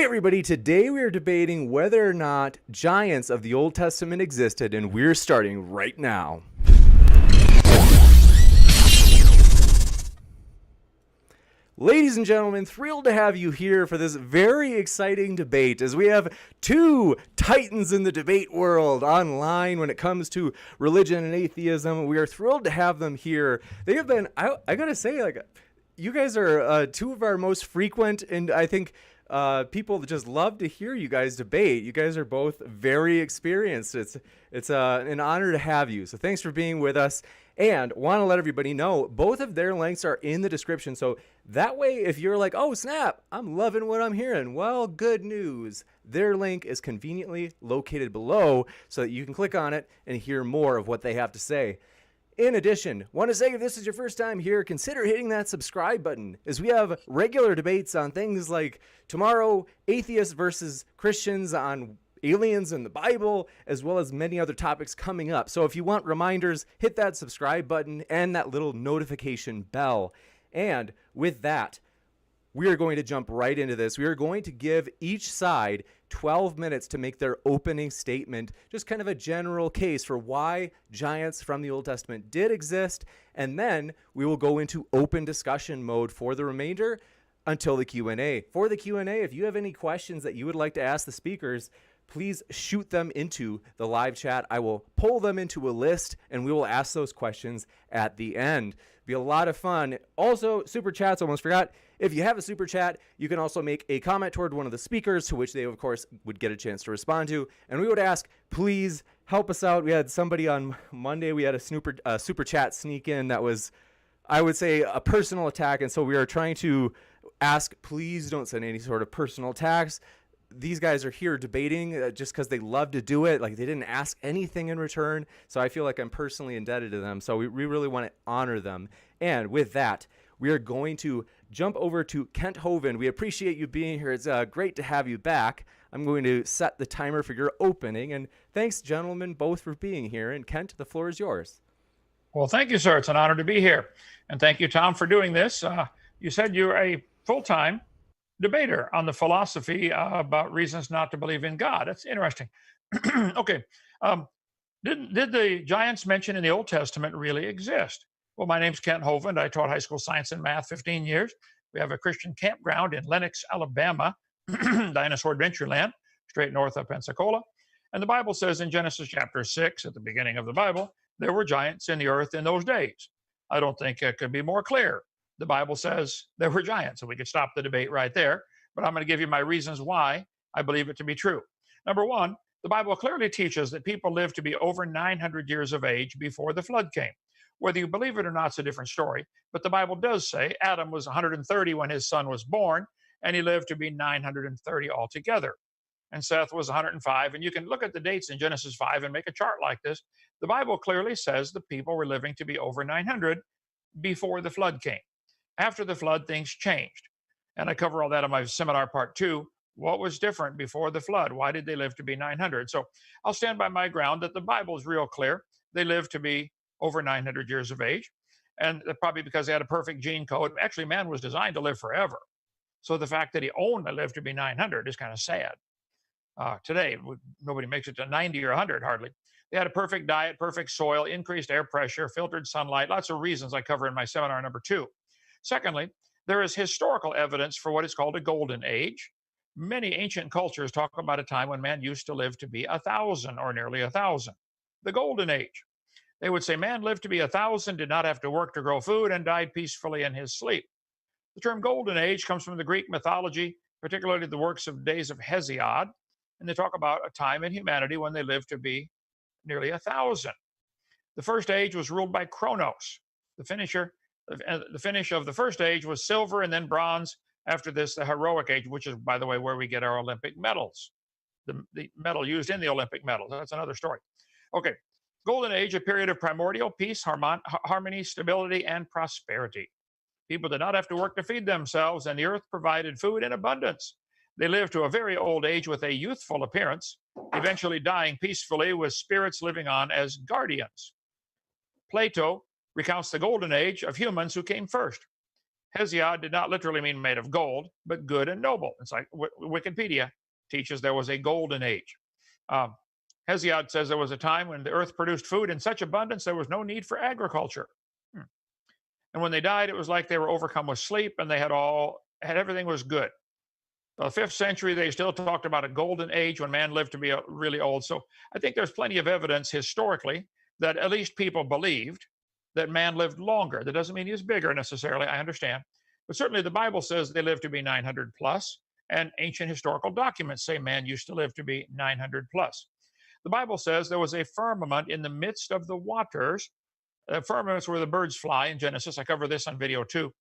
everybody, today we are debating whether or not giants of the Old Testament existed, and we're starting right now. Ladies and gentlemen, thrilled to have you here for this very exciting debate as we have two titans in the debate world online when it comes to religion and atheism. We are thrilled to have them here. They have been, I gotta say, you guys are two of our most frequent, and I think people just love to hear you guys debate. You guys are both very experienced. It's an honor to have you. So thanks for being with us. And want to let everybody know, both of their links are in the description. So that way, if you're like, oh, snap, I'm loving what I'm hearing, well, good news. Their link is conveniently located below so that you can click on it and hear more of what they have to say. In addition, want to say if this is your first time here, consider hitting that subscribe button, as we have regular debates on things like tomorrow, atheists versus Christians on aliens in the Bible, as well as many other topics coming up. So if you want reminders, hit that subscribe button and that little notification bell. And with that, we are going to jump right into this. We are going to give each side 12 minutes to make their opening statement, just kind of a general case for why giants from the Old Testament did exist. And then we will go into open discussion mode for the remainder until the Q&A. For the Q&A, if you have any questions that you would like to ask the speakers, please shoot them into the live chat. I will pull them into a list and we will ask those questions at the end. Be a lot of fun. Also, super chats, almost forgot. If you have a super chat, you can also make a comment toward one of the speakers, to which they, of course, would get a chance to respond to. And we would ask, please help us out. We had somebody on Monday, we had a super chat sneak in that was, I would say, a personal attack. And so we are trying to ask, please don't send any sort of personal attacks. These guys are here debating just because they love to do it. Like, they didn't ask anything in return. So I feel like I'm personally indebted to them. So we really want to honor them. And with that, we are going to jump over to Kent Hovind. We appreciate you being here. It's great to have you back. I'm going to set the timer for your opening. And thanks, gentlemen, both for being here. And Kent, the floor is yours. Well, thank you, sir. It's an honor to be here. And thank you, Tom, for doing this. You said you're a full-time debater on the philosophy about reasons not to believe in God. That's interesting. Okay. Did the giants mentioned in the Old Testament really exist? Well, my name's Kent Hovind. I taught high school science and math 15 years. We have a Christian campground in Lenox, Alabama, Dinosaur Adventureland, straight north of Pensacola. And the Bible says in Genesis chapter 6, at the beginning of the Bible, there were giants in the earth in those days. I don't think it could be more clear. The Bible says there were giants, and we could stop the debate right there. But I'm going to give you my reasons why I believe it to be true. Number one, the Bible clearly teaches that people lived to be over 900 years of age before the flood came. Whether you believe it or not is a different story, but the Bible does say Adam was 130 when his son was born, and he lived to be 930 altogether. And Seth was 105, and you can look at the dates in Genesis 5 and make a chart like this. The Bible clearly says the people were living to be over 900 before the flood came. After the flood, things changed. And I cover all that in my seminar part 2. What was different before the flood? Why did they live to be 900? So I'll stand by my ground that the Bible is real clear. They lived to be over 900 years of age. And probably because they had a perfect gene code. Actually, man was designed to live forever. So the fact that he only lived to be 900 is kind of sad. Today, nobody makes it to 90 or 100 hardly. They had a perfect diet, perfect soil, increased air pressure, filtered sunlight, lots of reasons I cover in my seminar number 2. Secondly, there is historical evidence for what is called a golden age. Many ancient cultures talk about a time when man used to live to be 1,000 or nearly 1,000. The golden age. They would say man lived to be 1,000, did not have to work to grow food, and died peacefully in his sleep. The term golden age comes from the Greek mythology, particularly the works of days of Hesiod, and they talk about a time in humanity when they lived to be nearly 1,000. The first age was ruled by Kronos. The finish of the first age was silver and then bronze. After this, the heroic age, which is, by the way, where we get our Olympic medals. The medal used in the Olympic medals. That's another story. Okay. Golden Age, a period of primordial peace, harmony, stability, and prosperity. People did not have to work to feed themselves, and the earth provided food in abundance. They lived to a very old age with a youthful appearance, eventually dying peacefully with spirits living on as guardians. Plato recounts the golden age of humans who came first. Hesiod did not literally mean made of gold, but good and noble. It's like Wikipedia teaches there was a golden age. Um, Hesiod says there was a time when the earth produced food in such abundance there was no need for agriculture. Hmm. And when they died, it was like they were overcome with sleep and they had everything was good. The 5th century, they still talked about a golden age when man lived to be really old. So I think there's plenty of evidence historically that at least people believed that man lived longer. That doesn't mean he was bigger necessarily, I understand. But certainly the Bible says they lived to be 900 plus, and ancient historical documents say man used to live to be 900 plus. The Bible says there was a firmament in the midst of the waters. Firmaments where the birds fly in Genesis. I cover this on video too.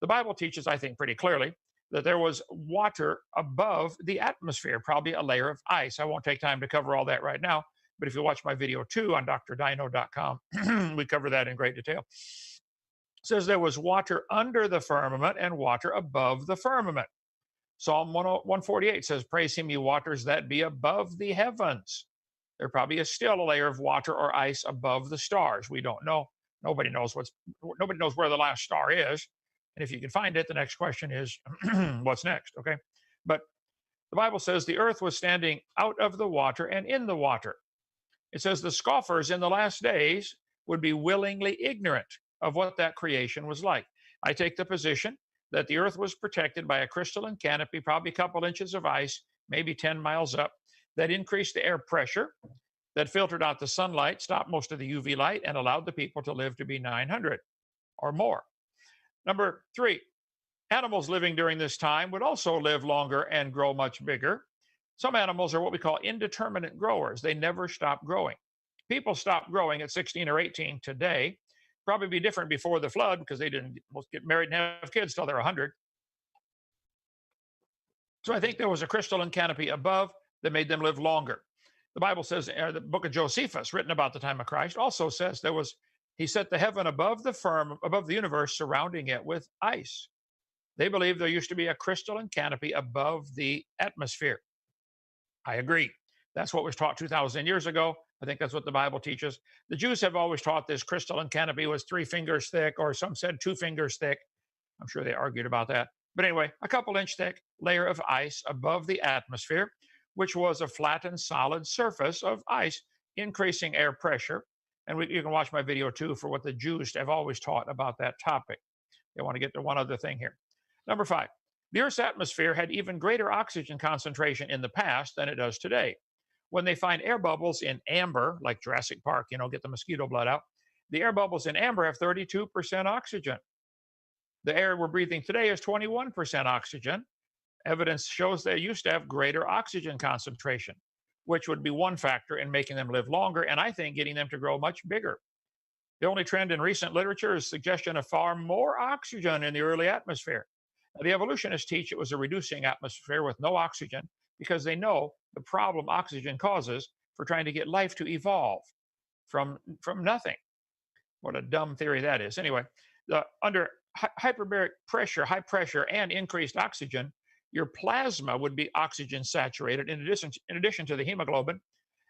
The Bible teaches, I think, pretty clearly that there was water above the atmosphere, probably a layer of ice. I won't take time to cover all that right now, but if you watch my video 2 on drdino.com, we cover that in great detail. It says there was water under the firmament and water above the firmament. Psalm 148 says, praise him, ye waters that be above the heavens. There probably is still a layer of water or ice above the stars. We don't know. Nobody knows where the last star is. And if you can find it, the next question is, what's next? Okay. But the Bible says the earth was standing out of the water and in the water. It says the scoffers in the last days would be willingly ignorant of what that creation was like. I take the position that the earth was protected by a crystalline canopy, probably a couple inches of ice, maybe 10 miles up, that increased the air pressure, that filtered out the sunlight, stopped most of the UV light, and allowed the people to live to be 900 or more. Number 3, animals living during this time would also live longer and grow much bigger. Some animals are what we call indeterminate growers. They never stop growing. People stop growing at 16 or 18 today. Probably be different before the flood because they didn't get married and have kids till they're 100. So I think there was a crystalline canopy above that made them live longer. The Bible says, the book of Josephus, written about the time of Christ, also says he set the heaven above the universe, surrounding it with ice. They believe there used to be a crystalline canopy above the atmosphere. I agree. That's what was taught 2,000 years ago. I think that's what the Bible teaches. The Jews have always taught this crystalline canopy was 3 fingers thick, or some said 2 fingers thick. I'm sure they argued about that. But anyway, a couple inch thick layer of ice above the atmosphere, which was a flattened solid surface of ice, increasing air pressure. And you can watch my video too for what the Jews have always taught about that topic. I want to get to one other thing here. Number 5, the Earth's atmosphere had even greater oxygen concentration in the past than it does today. When they find air bubbles in amber, like Jurassic Park, get the mosquito blood out, the air bubbles in amber have 32% oxygen. The air we're breathing today is 21% oxygen. Evidence shows they used to have greater oxygen concentration, which would be one factor in making them live longer, and I think getting them to grow much bigger. The only trend in recent literature is suggestion of far more oxygen in the early atmosphere. Now, the evolutionists teach it was a reducing atmosphere with no oxygen because they know the problem oxygen causes for trying to get life to evolve from nothing. What a dumb theory that is. Anyway, under hyperbaric pressure, high pressure, and increased oxygen, your plasma would be oxygen saturated in addition to the hemoglobin,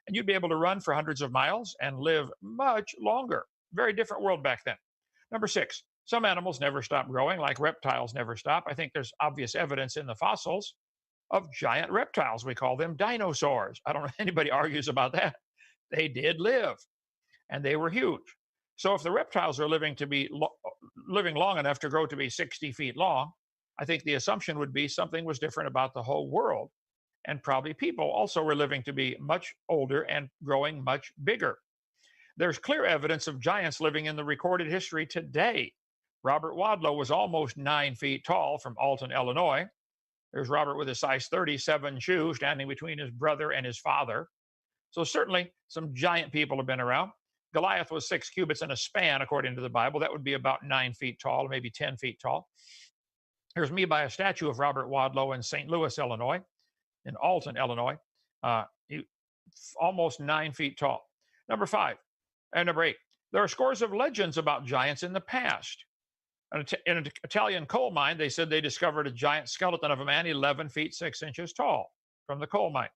and you'd be able to run for hundreds of miles and live much longer. Very different world back then. Number 6, some animals never stop growing, like reptiles never stop. I think there's obvious evidence in the fossils of giant reptiles. We call them dinosaurs. I don't know if anybody argues about that. They did live, and they were huge. So if the reptiles are living long enough to grow to be 60 feet long, I think the assumption would be something was different about the whole world. And probably people also were living to be much older and growing much bigger. There's clear evidence of giants living in the recorded history today. Robert Wadlow was almost 9 feet tall from Alton, Illinois. There's Robert with a size 37 shoe standing between his brother and his father. So certainly some giant people have been around. Goliath was 6 cubits in a span, according to the Bible. That would be about 9 feet tall, maybe 10 feet tall. Here's me by a statue of Robert Wadlow in St. Louis, Illinois, in Alton, Illinois. Almost 9 feet tall. Number 8, there are scores of legends about giants in the past. In an Italian coal mine, they said they discovered a giant skeleton of a man 11 feet 6 inches tall from the coal mine.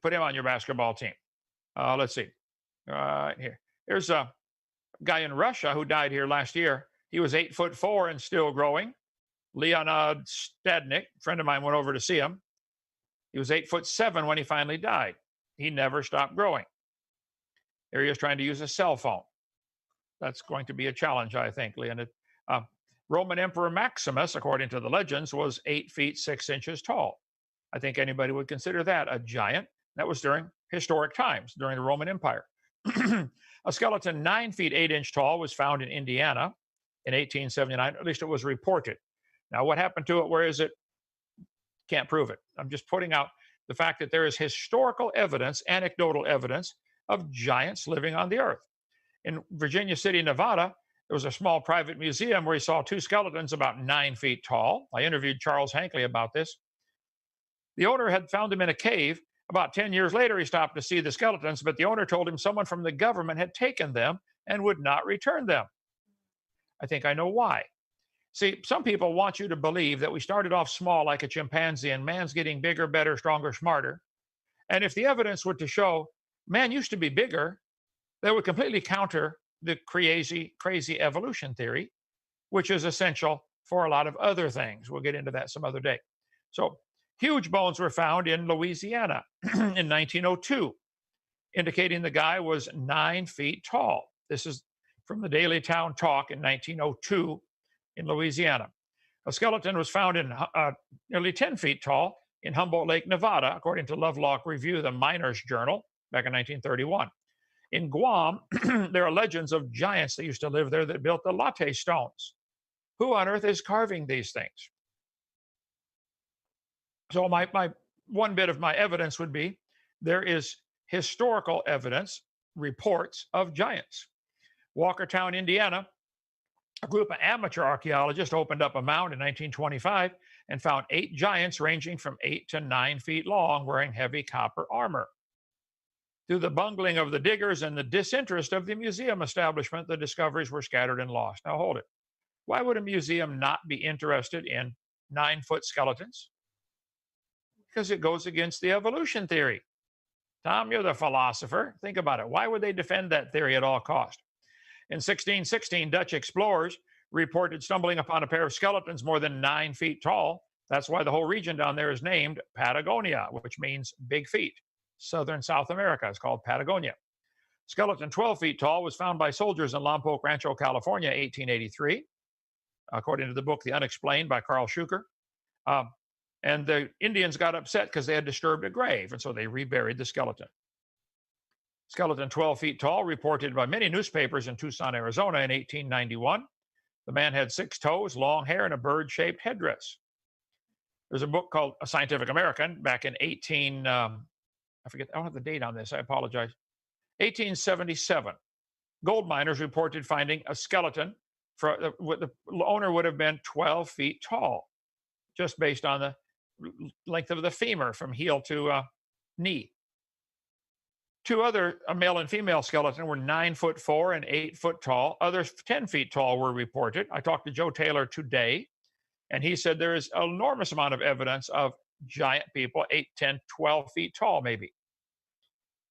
Put him on your basketball team. Let's see. Here's a guy in Russia who died here last year. He was 8'4" and still growing. Leonid Stadnik, a friend of mine, went over to see him. He was 8'7" when he finally died. He never stopped growing. Here he is trying to use a cell phone. That's going to be a challenge, I think, Leonid. Roman Emperor Maximus, according to the legends, was 8 feet 6 inches tall. I think anybody would consider that a giant. That was during historic times, during the Roman Empire. A skeleton 9 feet 8 inches tall was found in Indiana in 1879. At least it was reported. Now, what happened to it? Where is it? Can't prove it. I'm just putting out the fact that there is historical evidence, anecdotal evidence of giants living on the earth. In Virginia City, Nevada, there was a small private museum where he saw 2 skeletons about 9 feet tall. I interviewed Charles Hankley about this. The owner had found them in a cave. About 10 years later, he stopped to see the skeletons, but the owner told him someone from the government had taken them and would not return them. I think I know why. See, some people want you to believe that we started off small like a chimpanzee and man's getting bigger, better, stronger, smarter. And if the evidence were to show man used to be bigger, that would completely counter the crazy evolution theory, which is essential for a lot of other things. We'll get into that some other day. So, huge bones were found in Louisiana in 1902, indicating the guy was 9 feet tall. This is from the Daily Town Talk in 1902 in Louisiana. A skeleton was found in nearly 10 feet tall in Humboldt Lake, Nevada, according to Lovelock Review, the Miners Journal, back in 1931. In Guam, there are legends of giants that used to live there that built the latte stones. Who on earth is carving these things? So my one bit of my evidence would be there is historical evidence, reports of giants. Walkertown, Indiana, a group of amateur archaeologists opened up a mound in 1925 and found 8 giants ranging from 8 to 9 feet long wearing heavy copper armor. Through the bungling of the diggers and the disinterest of the museum establishment, the discoveries were scattered and lost. Now hold it. Why would a museum not be interested in 9-foot skeletons? Because it goes against the evolution theory. Tom, you're the philosopher. Think about it. Why would they defend that theory at all cost? In 1616, Dutch explorers reported stumbling upon a pair of skeletons more than 9 feet tall. That's why the whole region down there is named Patagonia, which means big feet. Southern South America is called Patagonia. Skeleton 12 feet tall was found by soldiers in Lompoc Rancho, California, 1883, according to the book The Unexplained by Carl Schuker. And the Indians got upset because they had disturbed a grave, and so they reburied the skeleton. Skeleton 12 feet tall, reported by many newspapers in Tucson, Arizona in 1891. The man had 6 toes, long hair, and a bird-shaped headdress. There's a book called A Scientific American back in I forget, I don't have the date on this, I apologize. 1877. Gold miners reported finding a skeleton. The owner would have been 12 feet tall, just based on the length of the femur from heel to knee. 2 other, a male and female skeleton, were 9'4" and 8 foot tall. Others 10 feet tall were reported. I talked to Joe Taylor today, and he said there is an enormous amount of evidence of giant people, 8, 10, 12 feet tall, maybe.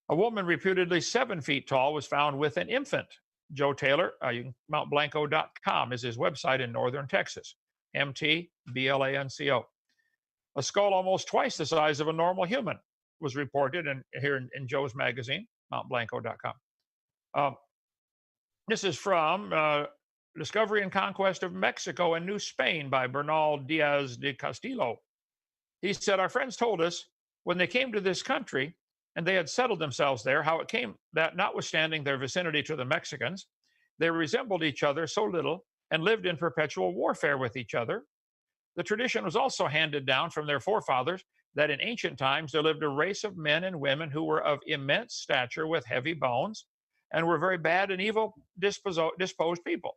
A woman reputedly 7 feet tall was found with an infant. Joe Taylor, mountblanco.com is his website in northern Texas. MTBLANCO. A skull almost twice the size of a normal human was reported here in Joe's magazine, mountblanco.com. This is from Discovery and Conquest of Mexico and New Spain by Bernal Diaz de Castillo. He said, our friends told us when they came to this country and they had settled themselves there, how it came that notwithstanding their vicinity to the Mexicans, they resembled each other so little and lived in perpetual warfare with each other. The tradition was also handed down from their forefathers that in ancient times there lived a race of men and women who were of immense stature with heavy bones and were very bad and evil disposed people,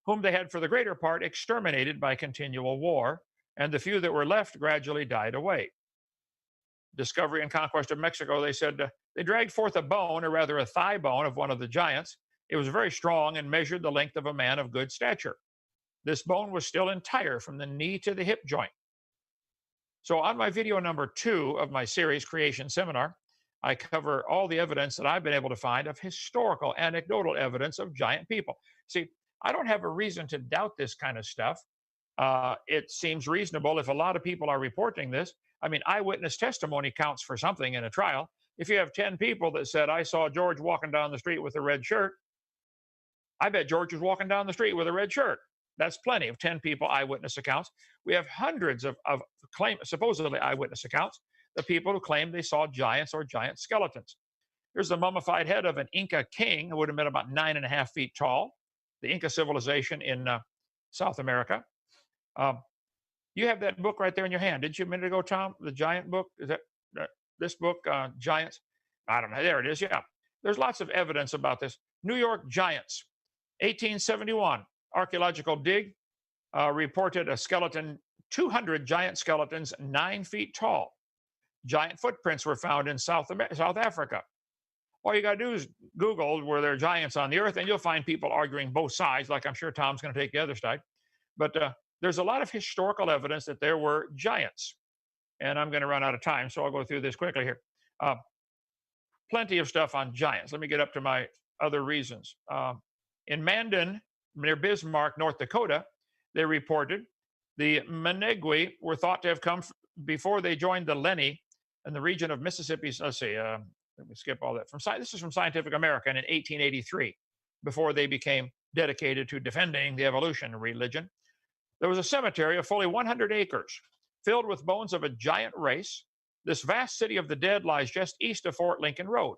whom they had for the greater part exterminated by continual war, and the few that were left gradually died away. Discovery and Conquest of Mexico, they said, they dragged forth a bone, or rather a thigh bone, of one of the giants. It was very strong and measured the length of a man of good stature. This bone was still entire from the knee to the hip joint. So on my video number 2 of my series, Creation Seminar, I cover all the evidence that I've been able to find of historical, anecdotal evidence of giant people. See, I don't have a reason to doubt this kind of stuff. It seems reasonable if a lot of people are reporting this. I mean, eyewitness testimony counts for something in a trial. If you have 10 people that said, I saw George walking down the street with a red shirt, I bet George was walking down the street with a red shirt. That's plenty of 10 people eyewitness accounts. We have hundreds of supposedly eyewitness accounts, the people who claim they saw giants or giant skeletons. Here's the mummified head of an Inca king who would have been about 9.5 feet tall, the Inca civilization in South America. You have that book right there in your hand, didn't you, a minute ago, Tom? The giant book? Is that this book, Giants? I don't know. There it is. Yeah. There's lots of evidence about this. New York giants, 1871, archaeological dig reported a skeleton, 200 giant skeletons, 9 feet tall. Giant footprints were found in South Africa. All you got to do is Google were there giants on the earth, and you'll find people arguing both sides, like I'm sure Tom's going to take the other side. But there's a lot of historical evidence that there were giants. And I'm going to run out of time, so I'll go through this quickly here. Plenty of stuff on giants. Let me get up to my other reasons. In Mandan, near Bismarck, North Dakota, they reported the Menegwe were thought to have come before they joined the Lenni in the region of Mississippi. Let's see, let me skip all that. This is from Scientific American in 1883, before they became dedicated to defending the evolution religion. There was a cemetery of fully 100 acres filled with bones of a giant race. This vast city of the dead lies just east of Fort Lincoln Road.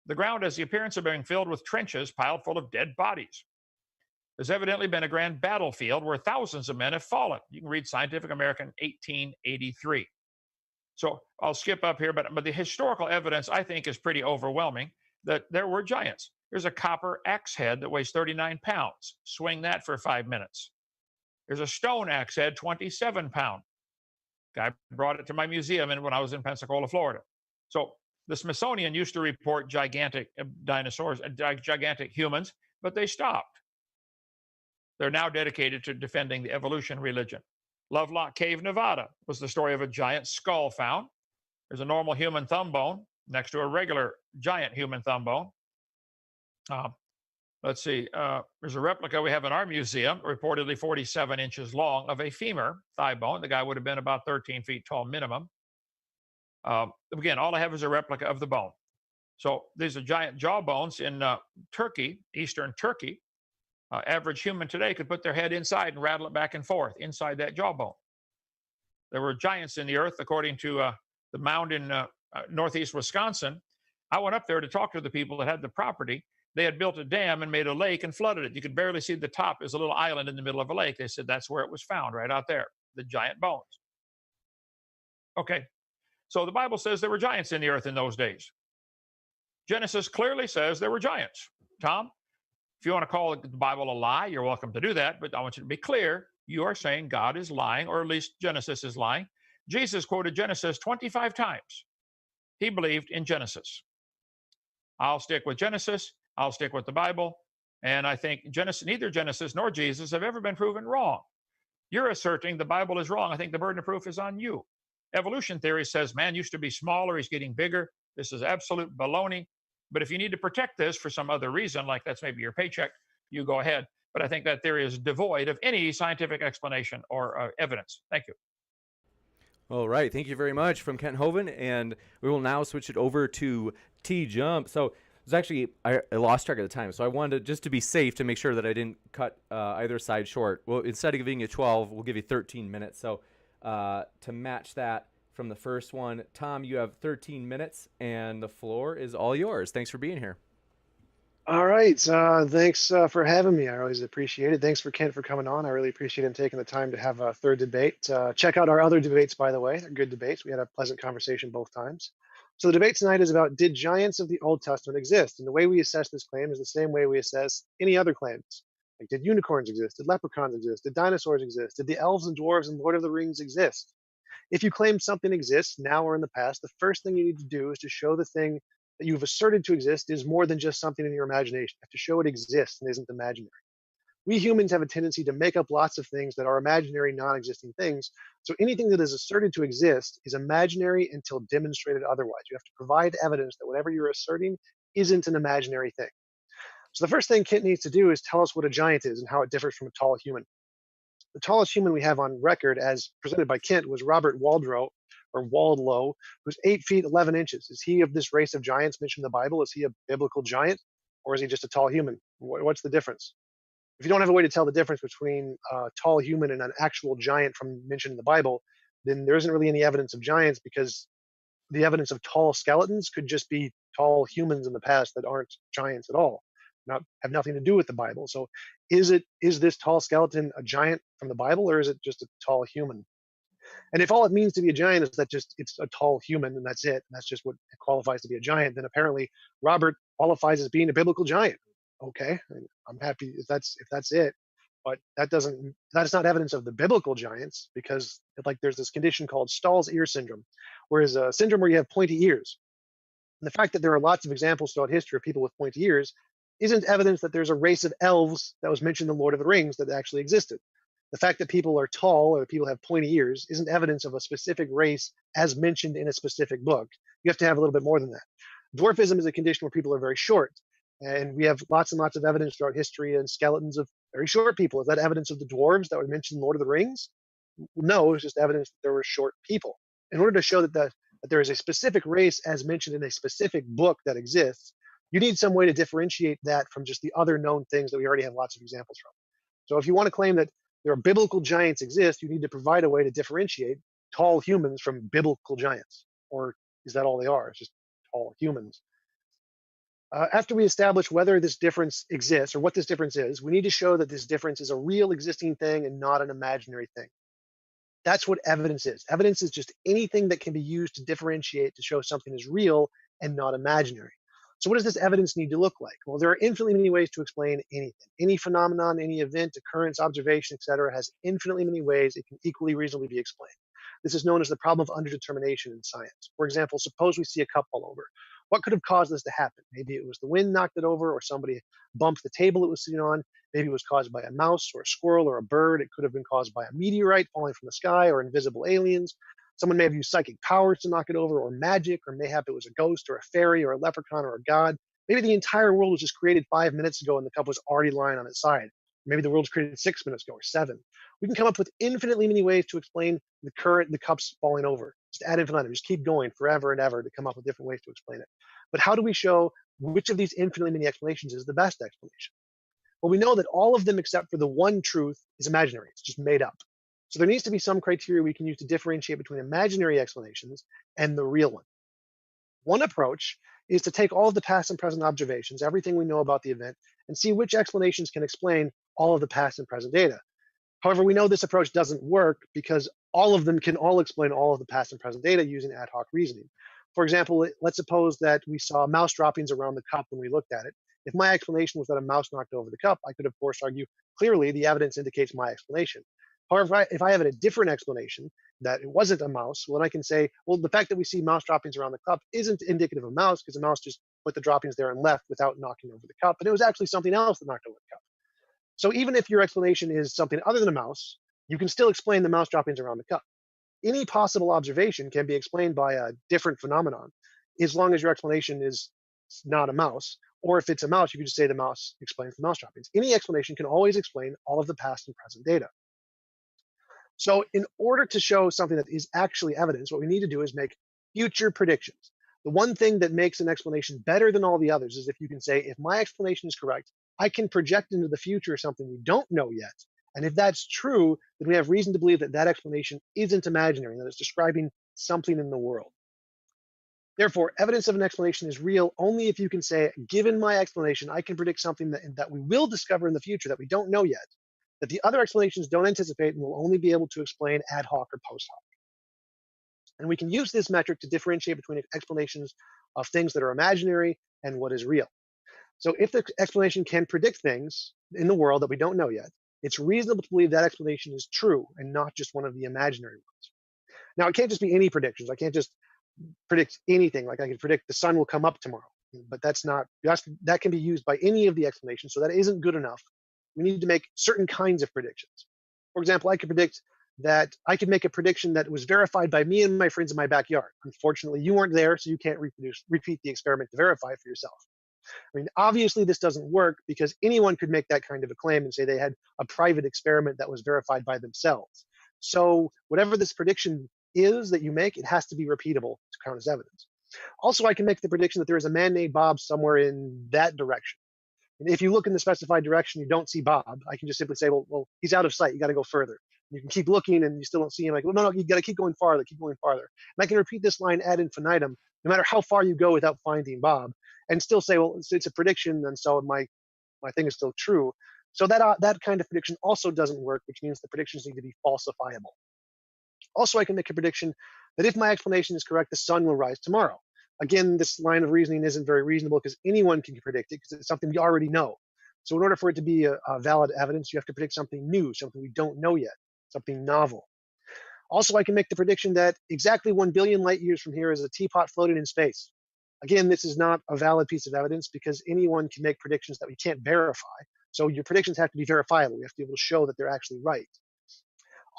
The ground has the appearance of being filled with trenches piled full of dead bodies. There's evidently been a grand battlefield where thousands of men have fallen. You can read Scientific American 1883. So I'll skip up here, but the historical evidence, I think, is pretty overwhelming that there were giants. Here's a copper axe head that weighs 39 pounds. Swing that for 5 minutes. There's a stone axe head, 27 pounds. Guy brought it to my museum when I was in Pensacola, Florida. So the Smithsonian used to report gigantic dinosaurs, gigantic humans, but they stopped. They're now dedicated to defending the evolution religion. Lovelock Cave, Nevada was the story of a giant skull found. There's a normal human thumb bone next to a regular giant human thumb bone. Let's see, there's a replica we have in our museum, reportedly 47 inches long, of a femur thigh bone. The guy would have been about 13 feet tall minimum. Again, all I have is a replica of the bone. So these are giant jaw bones in Turkey, eastern Turkey. Average human today could put their head inside and rattle it back and forth inside that jawbone. There were giants in the earth, according to the mound in northeast Wisconsin. I went up there to talk to the people that had the property. They had built a dam and made a lake and flooded it. You could barely see the top. There's a little island in the middle of a lake. They said that's where it was found, right out there, the giant bones. Okay, so the Bible says there were giants in the earth in those days. Genesis clearly says there were giants. Tom, if you want to call the Bible a lie, you're welcome to do that, but I want you to be clear. You are saying God is lying, or at least Genesis is lying. Jesus quoted Genesis 25 times. He believed in Genesis. I'll stick with Genesis. I'll stick with the Bible. And I think neither Genesis nor Jesus have ever been proven wrong. You're asserting the Bible is wrong. I think the burden of proof is on you. Evolution theory says man used to be smaller, he's getting bigger. This is absolute baloney. But if you need to protect this for some other reason, like that's maybe your paycheck, you go ahead. But I think that theory is devoid of any scientific explanation or evidence. Thank you. All right. Thank you very much from Kent Hovind. And we will now switch it over to TJump. So it's actually, I lost track of the time. So I wanted just to be safe to make sure that I didn't cut either side short. Well, instead of giving you 12, we'll give you 13 minutes. So to match that from the first one, Tom, you have 13 minutes and the floor is all yours. Thanks for being here. All right. Thanks for having me. I always appreciate it. Thanks for Kent for coming on. I really appreciate him taking the time to have a third debate. Check out our other debates, by the way. They're good debates. We had a pleasant conversation both times. So the debate tonight is about, did giants of the Old Testament exist? And the way we assess this claim is the same way we assess any other claims. Like, did unicorns exist? Did leprechauns exist? Did dinosaurs exist? Did the elves and dwarves in Lord of the Rings exist? If you claim something exists now or in the past, the first thing you need to do is to show the thing that you've asserted to exist is more than just something in your imagination. You have to show it exists and isn't imaginary. We humans have a tendency to make up lots of things that are imaginary, non-existing things. So anything that is asserted to exist is imaginary until demonstrated otherwise. You have to provide evidence that whatever you're asserting isn't an imaginary thing. So the first thing Kent needs to do is tell us what a giant is and how it differs from a tall human. The tallest human we have on record, as presented by Kent, was Robert Waldrow, or Waldlow, who's 8 feet 11 inches. Is he of this race of giants mentioned in the Bible? Is he a biblical giant, or is he just a tall human? What's the difference? If you don't have a way to tell the difference between a tall human and an actual giant from mentioned in the Bible, then there isn't really any evidence of giants, because the evidence of tall skeletons could just be tall humans in the past that aren't giants at all, not have nothing to do with the Bible. So is this tall skeleton a giant from the Bible, or is it just a tall human? And if all it means to be a giant is that just it's a tall human and that's it, and that's just what qualifies to be a giant, then apparently Robert qualifies as being a biblical giant. Okay, I'm happy if that's it, but that is not evidence of the biblical giants, because like there's this condition called Stahl's ear syndrome, whereas a syndrome where you have pointy ears. And the fact that there are lots of examples throughout history of people with pointy ears isn't evidence that there's a race of elves that was mentioned in Lord of the Rings that actually existed. The fact that people are tall or people have pointy ears isn't evidence of a specific race as mentioned in a specific book. You have to have a little bit more than that. Dwarfism is a condition where people are very short. And we have lots and lots of evidence throughout history and skeletons of very short people. Is that evidence of the dwarves that were mentioned in Lord of the Rings? No, it's just evidence that there were short people. In order to show that there is a specific race as mentioned in a specific book that exists, you need some way to differentiate that from just the other known things that we already have lots of examples from. So if you want to claim that there are biblical giants exist, you need to provide a way to differentiate tall humans from biblical giants. Or is that all they are? It's just tall humans. After we establish whether this difference exists or what this difference is, we need to show that this difference is a real existing thing and not an imaginary thing. That's what evidence is. Evidence is just anything that can be used to differentiate to show something is real and not imaginary. So what does this evidence need to look like? Well, there are infinitely many ways to explain anything. Any phenomenon, any event, occurrence, observation, etc., has infinitely many ways it can equally reasonably be explained. This is known as the problem of underdetermination in science. For example, suppose we see a cup fall over. What could have caused this to happen? Maybe it was the wind knocked it over, or somebody bumped the table it was sitting on. Maybe it was caused by a mouse or a squirrel or a bird. It could have been caused by a meteorite falling from the sky or invisible aliens. Someone may have used psychic powers to knock it over, or magic, or mayhap it was a ghost or a fairy or a leprechaun or a god. Maybe the entire world was just created 5 minutes ago and the cup was already lying on its side. Maybe the world was created 6 minutes ago or 7. We can come up with infinitely many ways to explain the cups falling over. Just ad infinitum, just keep going forever and ever to come up with different ways to explain it. But how do we show which of these infinitely many explanations is the best explanation? Well, we know that all of them except for the one truth is imaginary. It's just made up. So there needs to be some criteria we can use to differentiate between imaginary explanations and the real one. One approach is to take all of the past and present observations, everything we know about the event, and see which explanations can explain all of the past and present data. However, we know this approach doesn't work because all of them can all explain all of the past and present data using ad hoc reasoning. For example, let's suppose that we saw mouse droppings around the cup when we looked at it. If my explanation was that a mouse knocked over the cup, I could, of course, argue clearly the evidence indicates my explanation. However, if I have a different explanation that it wasn't a mouse, well, then I can say, well, the fact that we see mouse droppings around the cup isn't indicative of a mouse, because the mouse just put the droppings there and left without knocking over the cup. But it was actually something else that knocked over the cup. So even if your explanation is something other than a mouse, you can still explain the mouse droppings around the cup. Any possible observation can be explained by a different phenomenon, as long as your explanation is not a mouse. Or if it's a mouse, you can just say the mouse explains the mouse droppings. Any explanation can always explain all of the past and present data. So in order to show something that is actually evidence, what we need to do is make future predictions. The one thing that makes an explanation better than all the others is if you can say, if my explanation is correct, I can project into the future something we don't know yet. And if that's true, then we have reason to believe that that explanation isn't imaginary, that it's describing something in the world. Therefore, evidence of an explanation is real only if you can say, given my explanation, I can predict something that we will discover in the future that we don't know yet, that the other explanations don't anticipate and will only be able to explain ad hoc or post hoc. And we can use this metric to differentiate between explanations of things that are imaginary and what is real. So if the explanation can predict things in the world that we don't know yet, it's reasonable to believe that explanation is true and not just one of the imaginary ones. Now, it can't just be any predictions. I can't just predict anything. Like I can predict the sun will come up tomorrow, but that can be used by any of the explanations. So that isn't good enough. We need to make certain kinds of predictions. For example, I could make a prediction that was verified by me and my friends in my backyard. Unfortunately, you weren't there, so you can't repeat the experiment to verify it for yourself. I mean, obviously this doesn't work because anyone could make that kind of a claim and say they had a private experiment that was verified by themselves. So whatever this prediction is that you make, it has to be repeatable to count as evidence. Also, I can make the prediction that there is a man named Bob somewhere in that direction. And if you look in the specified direction, you don't see Bob. I can just simply say, well, he's out of sight. You got to go further. You can keep looking and you still don't see him. Like, well, no, you got to keep going farther, keep going farther. And I can repeat this line ad infinitum, no matter how far you go without finding Bob, and still say, well, it's a prediction, and so my thing is still true. So that kind of prediction also doesn't work, which means the predictions need to be falsifiable. Also, I can make a prediction that if my explanation is correct, the sun will rise tomorrow. Again, this line of reasoning isn't very reasonable because anyone can predict it because it's something we already know. So in order for it to be a valid evidence, you have to predict something new, something we don't know yet, something novel. Also, I can make the prediction that exactly 1 billion light years from here is a teapot floating in space. Again, this is not a valid piece of evidence because anyone can make predictions that we can't verify. So your predictions have to be verifiable. We have to be able to show that they're actually right.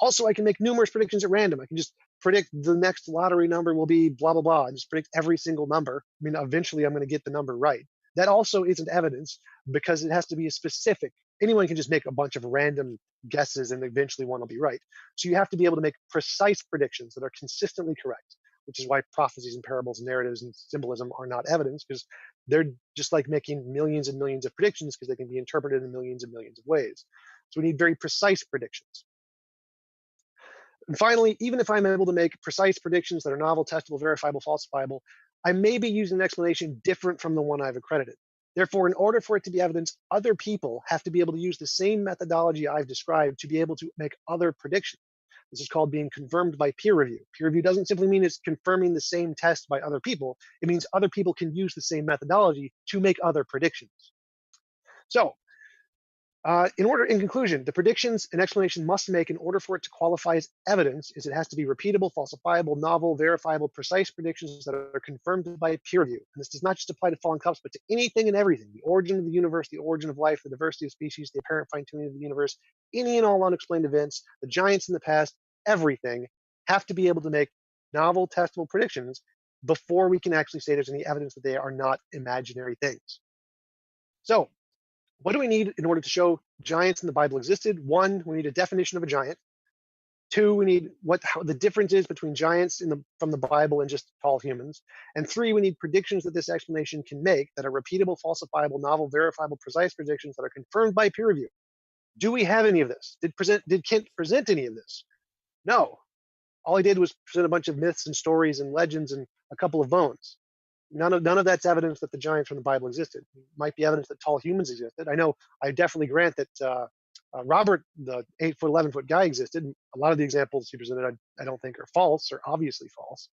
Also, I can make numerous predictions at random. I can just predict the next lottery number will be blah, blah, blah, and just predict every single number. I mean, eventually I'm going to get the number right. That also isn't evidence because it has to be a specific. Anyone can just make a bunch of random guesses and eventually one will be right. So you have to be able to make precise predictions that are consistently correct, which is why prophecies and parables and narratives and symbolism are not evidence because they're just like making millions and millions of predictions because they can be interpreted in millions and millions of ways. So we need very precise predictions. And finally, even if I'm able to make precise predictions that are novel, testable, verifiable, falsifiable, I may be using an explanation different from the one I've accredited. Therefore, in order for it to be evidence, other people have to be able to use the same methodology I've described to be able to make other predictions. This is called being confirmed by peer review. Peer review doesn't simply mean it's confirming the same test by other people. It means other people can use the same methodology to make other predictions. So, in conclusion, the predictions an explanation must make in order for it to qualify as evidence is it has to be repeatable, falsifiable, novel, verifiable, precise predictions that are confirmed by peer review. And this does not just apply to fallen cups, but to anything and everything: the origin of the universe, the origin of life, the diversity of species, the apparent fine-tuning of the universe, any and all unexplained events, the giants in the past, everything have to be able to make novel, testable predictions before we can actually say there's any evidence that they are not imaginary things. So, what do we need in order to show giants in the Bible existed? One, we need a definition of a giant. Two, we need how the difference is between giants from the Bible and just tall humans. And three, we need predictions that this explanation can make that are repeatable, falsifiable, novel, verifiable, precise predictions that are confirmed by peer review. Do we have any of this? Did Kent present any of this? No. All he did was present a bunch of myths and stories and legends and a couple of bones. None of that's evidence that the giants from the Bible existed. It might be evidence that tall humans existed. I definitely grant that Robert, the 8-foot, 11-foot guy, existed. A lot of the examples he presented, I don't think are false or obviously false.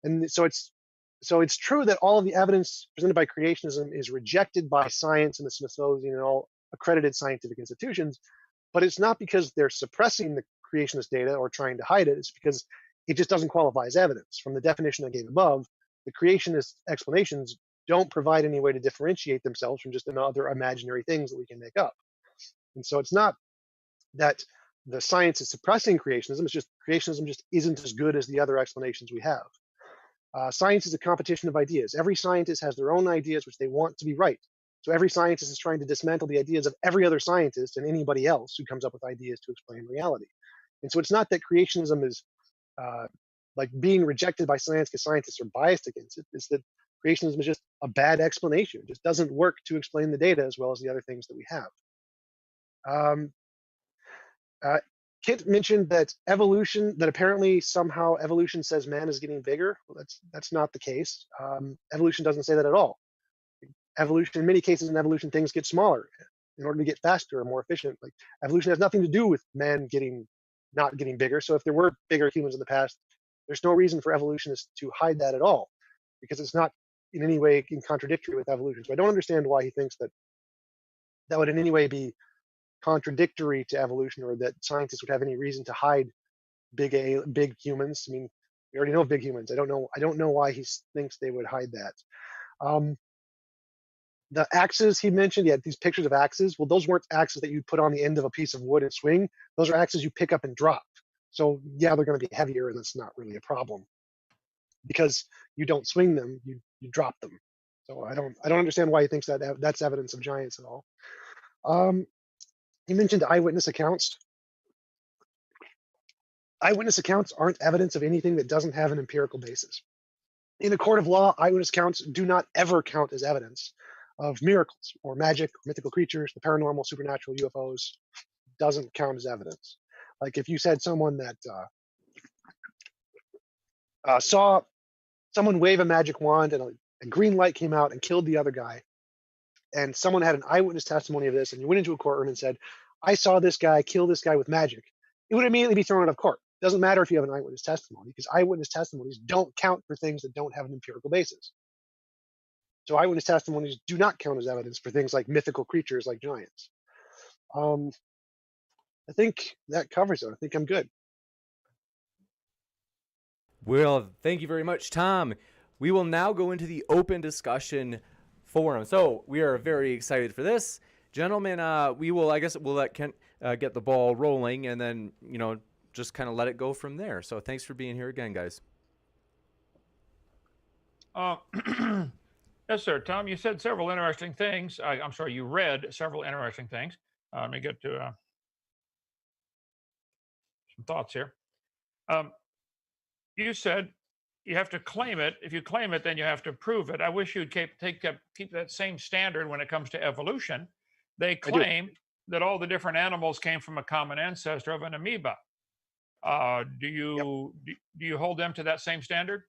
And so it's true that all of the evidence presented by creationism is rejected by science and the Smithsonian and all accredited scientific institutions, but it's not because they're suppressing the creationist data or trying to hide it. It's because it just doesn't qualify as evidence. From the definition I gave above, the creationist explanations don't provide any way to differentiate themselves from just other imaginary things that we can make up. And so it's not that the science is suppressing creationism, it's just creationism just isn't as good as the other explanations we have. Science is a competition of ideas. Every scientist has their own ideas which they want to be right. So every scientist is trying to dismantle the ideas of every other scientist and anybody else who comes up with ideas to explain reality. And so it's not that creationism is like being rejected by science because scientists are biased against it. It's that creationism is just a bad explanation. It just doesn't work to explain the data as well as the other things that we have. Kent mentioned that apparently somehow evolution says man is getting bigger. Well, that's not the case. Evolution doesn't say that at all. In many cases in evolution, things get smaller in order to get faster or more efficient. Like evolution has nothing to do with man not getting bigger. So if there were bigger humans in the past, there's no reason for evolutionists to hide that at all, because it's not in any way in contradictory with evolution. So I don't understand why he thinks that would in any way be contradictory to evolution, or that scientists would have any reason to hide big humans. I mean, we already know big humans. I don't know why he thinks they would hide that. The axes he mentioned, he had these pictures of axes. Well, those weren't axes that you put on the end of a piece of wood and swing. Those are axes you pick up and drop. So yeah, they're going to be heavier, and that's not really a problem because you don't swing them, you drop them. So I don't understand why he thinks that that's evidence of giants at all. Um, he mentioned eyewitness accounts. Eyewitness accounts aren't evidence of anything that doesn't have an empirical basis. In a court of law, eyewitness accounts do not ever count as evidence of miracles or magic, or mythical creatures, the paranormal, supernatural, UFOs. Doesn't count as evidence. Like if you said someone that saw someone wave a magic wand and a green light came out and killed the other guy, and someone had an eyewitness testimony of this, and you went into a courtroom and said, I saw this guy kill this guy with magic, it would immediately be thrown out of court. Doesn't matter if you have an eyewitness testimony, because eyewitness testimonies don't count for things that don't have an empirical basis. So eyewitness testimonies do not count as evidence for things like mythical creatures like giants. I think that covers it. I think I'm good. Well, thank you very much, Tom. We will now go into the open discussion forum. So we are very excited for this. Gentlemen, I guess we'll let Kent get the ball rolling, and then, just kind of let it go from there. So thanks for being here again, guys. Yes, sir. Tom, you said several interesting things. I'm sorry, you read several interesting things. Let me get to some thoughts here. You said you have to claim it. If you claim it, then you have to prove it. I wish you'd keep that same standard when it comes to evolution. They claim that all the different animals came from a common ancestor of an amoeba. Do you hold them to that same standard?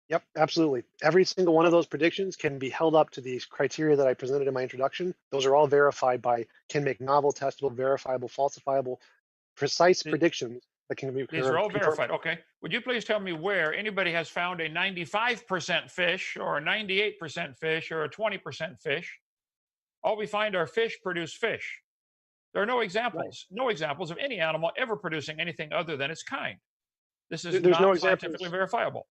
Yep, absolutely. Every single one of those predictions can be held up to these criteria that I presented in my introduction. Those are all verified can make novel, testable, verifiable, falsifiable, precise predictions that can be. These are all verified. Okay. Would you please tell me where anybody has found a 95% fish or a 98% fish or a 20% fish? All we find are fish produce fish. There are no examples, no examples of any animal ever producing anything other than its kind. This is not scientifically verifiable.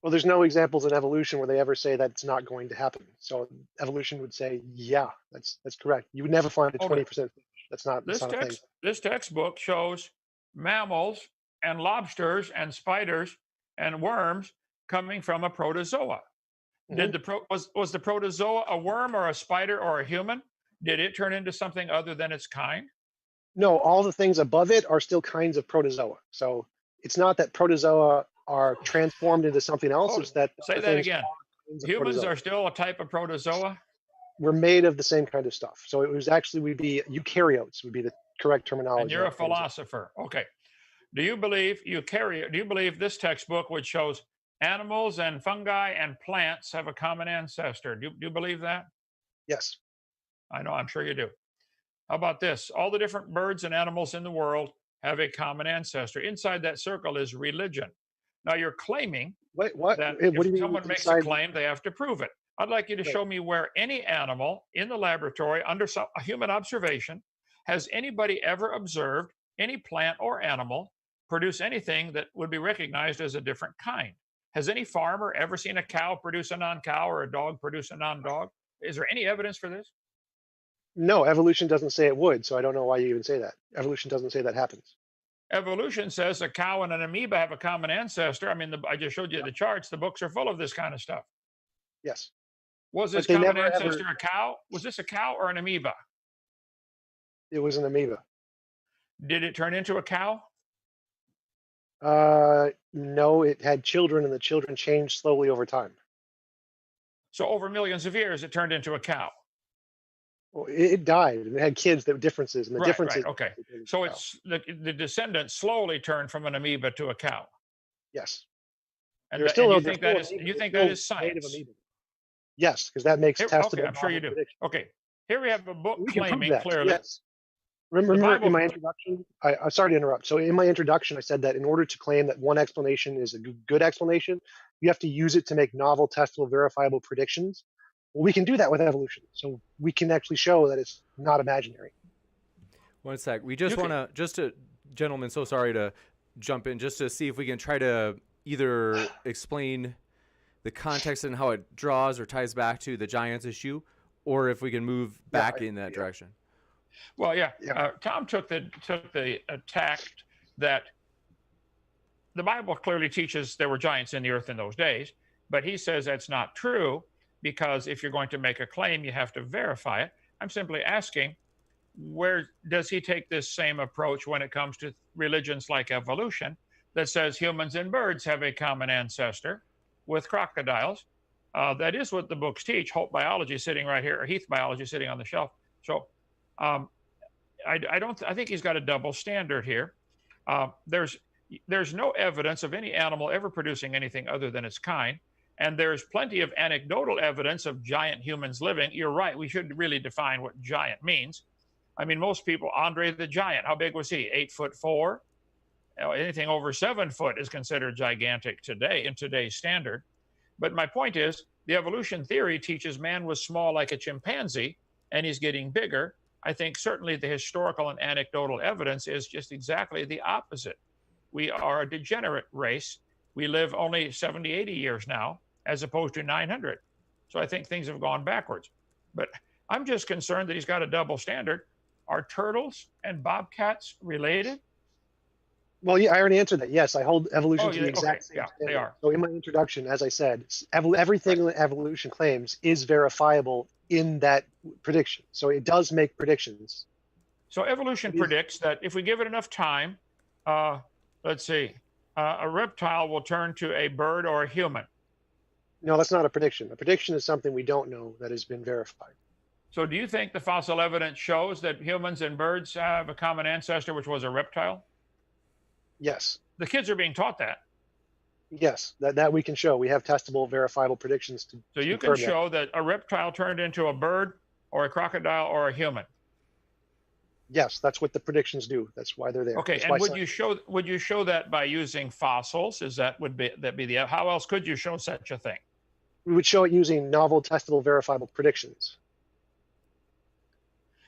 Well, there's no examples in evolution where they ever say that it's not going to happen. So evolution would say, yeah, that's correct. You would never find a 20% fish. That's not a thing. This textbook shows mammals and lobsters and spiders and worms coming from a protozoa. Was the protozoa a worm or a spider or a human? Did it turn into something other than its kind? No, all the things above it are still kinds of protozoa. So it's not that protozoa are transformed into something else. It's that. Say that again. Humans are still a type of protozoa? We're made of the same kind of stuff. So it was actually, would be eukaryotes would be the correct terminology. And you're a philosopher. Okay. Do you believe this textbook, which shows animals and fungi and plants have a common ancestor? Do you believe that? Yes. I know, I'm sure you do. How about this? All the different birds and animals in the world have a common ancestor. Inside that circle is religion. Now you're claiming that if someone makes a claim, they have to prove it. I'd like you to show me where any animal in the laboratory under a human observation, has anybody ever observed any plant or animal produce anything that would be recognized as a different kind? Has any farmer ever seen a cow produce a non-cow or a dog produce a non-dog? Is there any evidence for this? No, evolution doesn't say it would, so I don't know why you even say that. Evolution doesn't say that happens. Evolution says a cow and an amoeba have a common ancestor. I mean, I just showed you the charts. The books are full of this kind of stuff. Yes. Was this common ancestor a cow? Was this a cow or an amoeba? It was an amoeba. Did it turn into a cow? No, it had children, and the children changed slowly over time. So over millions of years, it turned into a cow. Well, it died, and it had kids that were differences, and the differences. Right, okay. So it's the descendant slowly turned from an amoeba to a cow. Yes. And you think that is science? Yes, because that makes testable. Okay, I'm sure you do. Okay, here we have a book claiming clearly. Yes. Remember in my introduction, I'm sorry to interrupt. So in my introduction, I said that in order to claim that one explanation is a good explanation, you have to use it to make novel, testable, verifiable predictions. Well, we can do that with evolution. So we can actually show that it's not imaginary. One sec. We just want to, gentlemen, so sorry to jump in, just to see if we can try to either explain the context and how it draws or ties back to the giants issue, or if we can move back in that direction. Well, Tom took the tact that the Bible clearly teaches there were giants in the earth in those days, but he says that's not true. because if you're going to make a claim, you have to verify it. I'm simply asking, where does he take this same approach when it comes to religions like evolution that says humans and birds have a common ancestor with crocodiles? That is what the books teach. Hope biology sitting right here, or Heath biology sitting on the shelf. So um, I think he's got a double standard here. There's no evidence of any animal ever producing anything other than its kind. And there's plenty of anecdotal evidence of giant humans living. You're right. We should really define what giant means. I mean, most people, Andre the Giant, how big was he? 8'4"? Anything over 7 foot is considered gigantic today in today's standard. But my point is, the evolution theory teaches man was small like a chimpanzee, and he's getting bigger. I think certainly the historical and anecdotal evidence is just exactly the opposite. We are a degenerate race. We live only 70, 80 years now, as opposed to 900. So I think things have gone backwards. But I'm just concerned that he's got a double standard. Are turtles and bobcats related? Well, yeah, I already answered that. Yes, I hold evolution to the exact same yeah, standard. they are. So in my introduction, as I said, everything that evolution claims is verifiable in that prediction. So it does make predictions. So evolution predicts that if we give it enough time, let's see, a reptile will turn to a bird or a human. No, that's not a prediction. A prediction is something we don't know that has been verified. So do you think the fossil evidence shows that humans and birds have a common ancestor, which was a reptile? Yes. The kids are being taught that. Yes, that we can show. We have testable, verifiable predictions to. So you can show that a reptile turned into a bird or a crocodile or a human. Yes, that's what the predictions do. That's why they're there. Okay, and would you show that by using fossils? How else could you show such a thing? We would show it using novel, testable, verifiable predictions.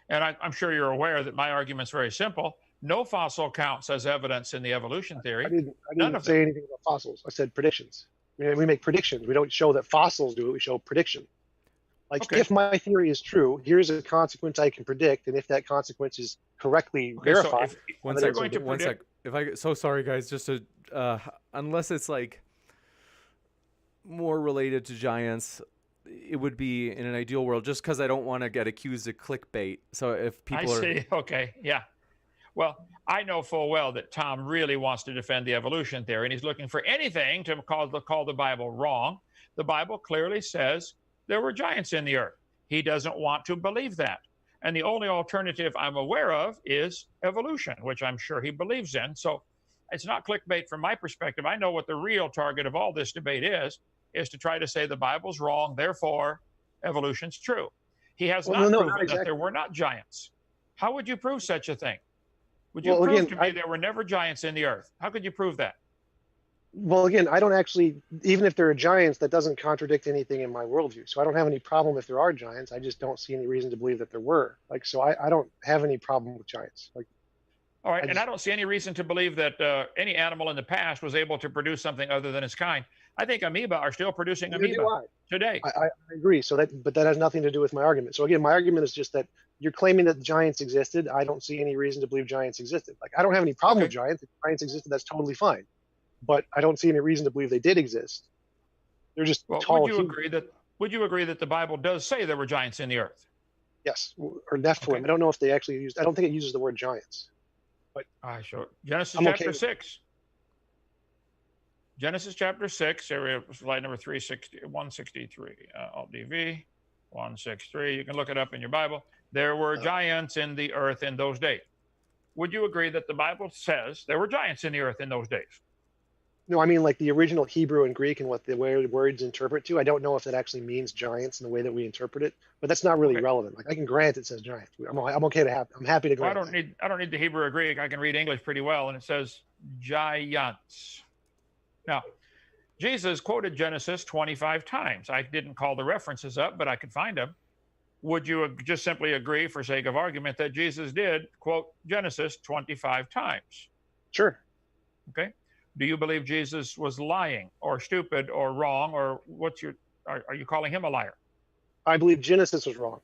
And I'm sure you're aware that my argument's very simple. No fossil counts as evidence in the evolution theory. I didn't say anything about fossils. I said predictions. We make predictions. We don't show that fossils do it. We show prediction. Like, if my theory is true, here's a consequence I can predict, and if that consequence is correctly verified. So sorry, guys. Just to unless it's like more related to giants, it would be in an ideal world. Just because I don't want to get accused of clickbait. So if people okay, yeah. Well, I know full well that Tom really wants to defend the evolution theory, and he's looking for anything to call the Bible wrong. The Bible clearly says there were giants in the earth. He doesn't want to believe that. And the only alternative I'm aware of is evolution, which I'm sure he believes in. So it's not clickbait from my perspective. I know what the real target of all this debate is to try to say the Bible's wrong, therefore evolution's true. He has not proven that there were not giants. How would you prove such a thing? Would you prove to me there were never giants in the earth? How could you prove that? Well, again, I don't actually, even if there are giants, that doesn't contradict anything in my worldview. So I don't have any problem if there are giants. I just don't see any reason to believe that there were. So I don't have any problem with giants. All right, and I don't see any reason to believe that any animal in the past was able to produce something other than its kind. I think amoeba are still producing amoeba today. I agree. But that has nothing to do with my argument. So again, my argument is just that you're claiming that giants existed. I don't see any reason to believe giants existed. I don't have any problem with giants. If giants existed, that's totally fine. But I don't see any reason to believe they did exist. They're just tall. Would you agree that the Bible does say there were giants in the earth? Yes, or Nephilim. Okay. I don't know if they actually used. I don't think it uses the word giants. But I show Genesis chapter 6. Genesis chapter 6, area slide number 163. Alt DV 163. You can look it up in your Bible. There were giants in the earth in those days. Would you agree that the Bible says there were giants in the earth in those days? No, I mean like the original Hebrew and Greek and what the words interpret to. I don't know if that actually means giants in the way that we interpret it, but that's not really relevant. I can grant it says giants. I'm okay to have. I'm happy to grant. I don't need the Hebrew or Greek. I can read English pretty well, and it says giants. Now, Jesus quoted Genesis 25 times. I didn't call the references up, but I could find them. Would you just simply agree, for sake of argument, that Jesus did quote Genesis 25 times? Sure. Okay. Do you believe Jesus was lying or stupid or wrong, or are you calling him a liar? I believe Genesis was wrong.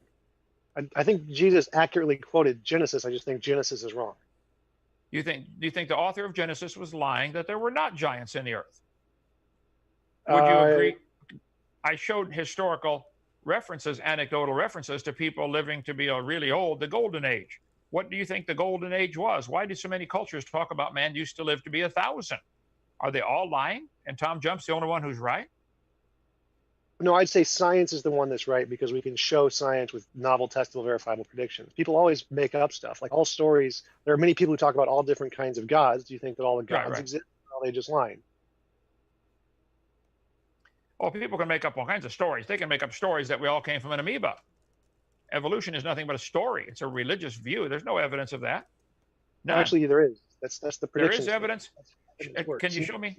I think Jesus accurately quoted Genesis. I just think Genesis is wrong. Do you think the author of Genesis was lying that there were not giants in the earth? Would you agree? I showed historical references, anecdotal references to people living to be really old, the golden age. What do you think the golden age was? Why do so many cultures talk about man used to live to be 1,000? Are they all lying? And Tom Jump's the only one who's right? No, I'd say science is the one that's right because we can show science with novel, testable, verifiable predictions. People always make up stuff. Like all stories, there are many people who talk about all different kinds of gods. Do you think that all the gods exist? Or are they just lying? Oh, people can make up all kinds of stories. They can make up stories that we all came from an amoeba. Evolution is nothing but a story. It's a religious view. There's no evidence of that. None. Actually, there is. That's the prediction. There is evidence. Can you show me?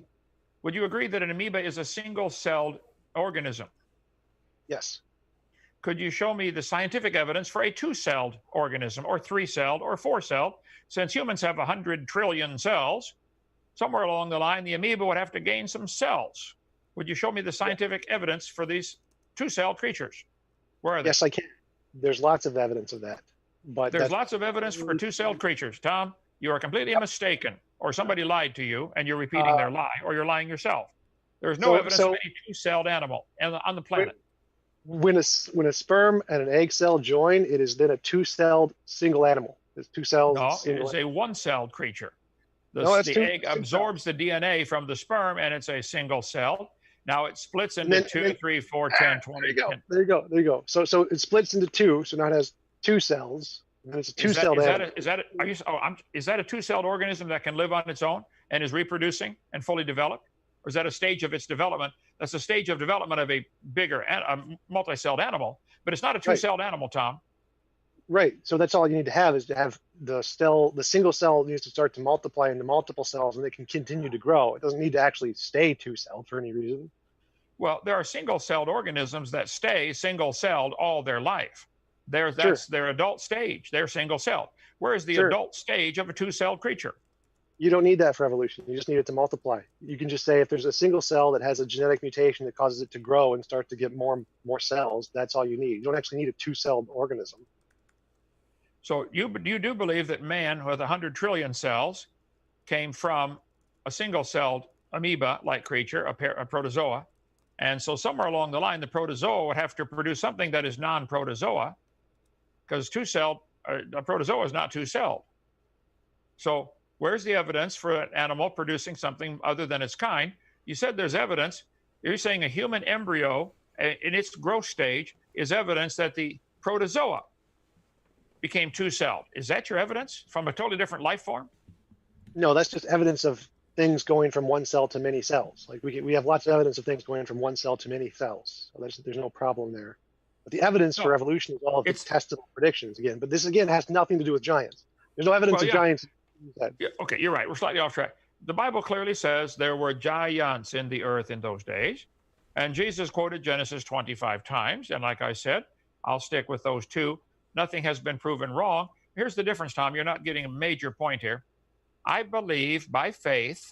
Would you agree that an amoeba is a single-celled organism? Yes. Could you show me the scientific evidence for a two-celled organism, or three-celled, or four-celled? Since humans have 100 trillion cells, somewhere along the line, the amoeba would have to gain some cells. Would you show me the scientific evidence for these two-celled creatures? Where are they? Yes, I can. There's lots of evidence of that. But there's lots of evidence for two-celled creatures. Tom, you are completely mistaken, or somebody lied to you, and you're repeating their lie, or you're lying yourself. There's no evidence of any two-celled animal on the planet. When a sperm and an egg cell join, it is then a two-celled single animal. There's two cells. No, it is a one-celled creature. The egg absorbs the DNA from the sperm, and it's a single cell. Now it splits into 2, 3, 4, 10, 20. There you go. So it splits into two. So now it has two cells. And it's a two-celled animal. Is that a two-celled organism that can live on its own and is reproducing and fully developed? Or is that a stage of its development? That's a stage of development of a bigger, multi-celled animal. But it's not a two-celled animal, Tom. Right. So that's all you need to have is to have the single cell needs to start to multiply into multiple cells, and they can continue to grow. It doesn't need to actually stay two-celled for any reason. Well, there are single-celled organisms that stay single-celled all their life. That's their adult stage. They're single-celled. Where's the adult stage of a two-celled creature? You don't need that for evolution. You just need it to multiply. You can just say if there's a single cell that has a genetic mutation that causes it to grow and start to get more cells, that's all you need. You don't actually need a two-celled organism. So you do believe that man with 100 trillion cells came from a single-celled amoeba-like creature, a protozoa. And so somewhere along the line, the protozoa would have to produce something that is non-protozoa, because a protozoa is not two-celled. So where's the evidence for an animal producing something other than its kind? You said there's evidence. You're saying a human embryo in its growth stage is evidence that the protozoa became two-celled. Is that your evidence from a totally different life form? No, that's just evidence of things going from one cell to many cells. Like we have lots of evidence of things going from one cell to many cells. So there's no problem there. But the evidence for evolution is all of its testable predictions again. But this again has nothing to do with giants. There's no evidence of giants. Yeah, okay, you're right. We're slightly off track. The Bible clearly says there were giants in the earth in those days. And Jesus quoted Genesis 25 times. And like I said, I'll stick with those two. Nothing has been proven wrong. Here's the difference, Tom. You're not getting a major point here. I believe by faith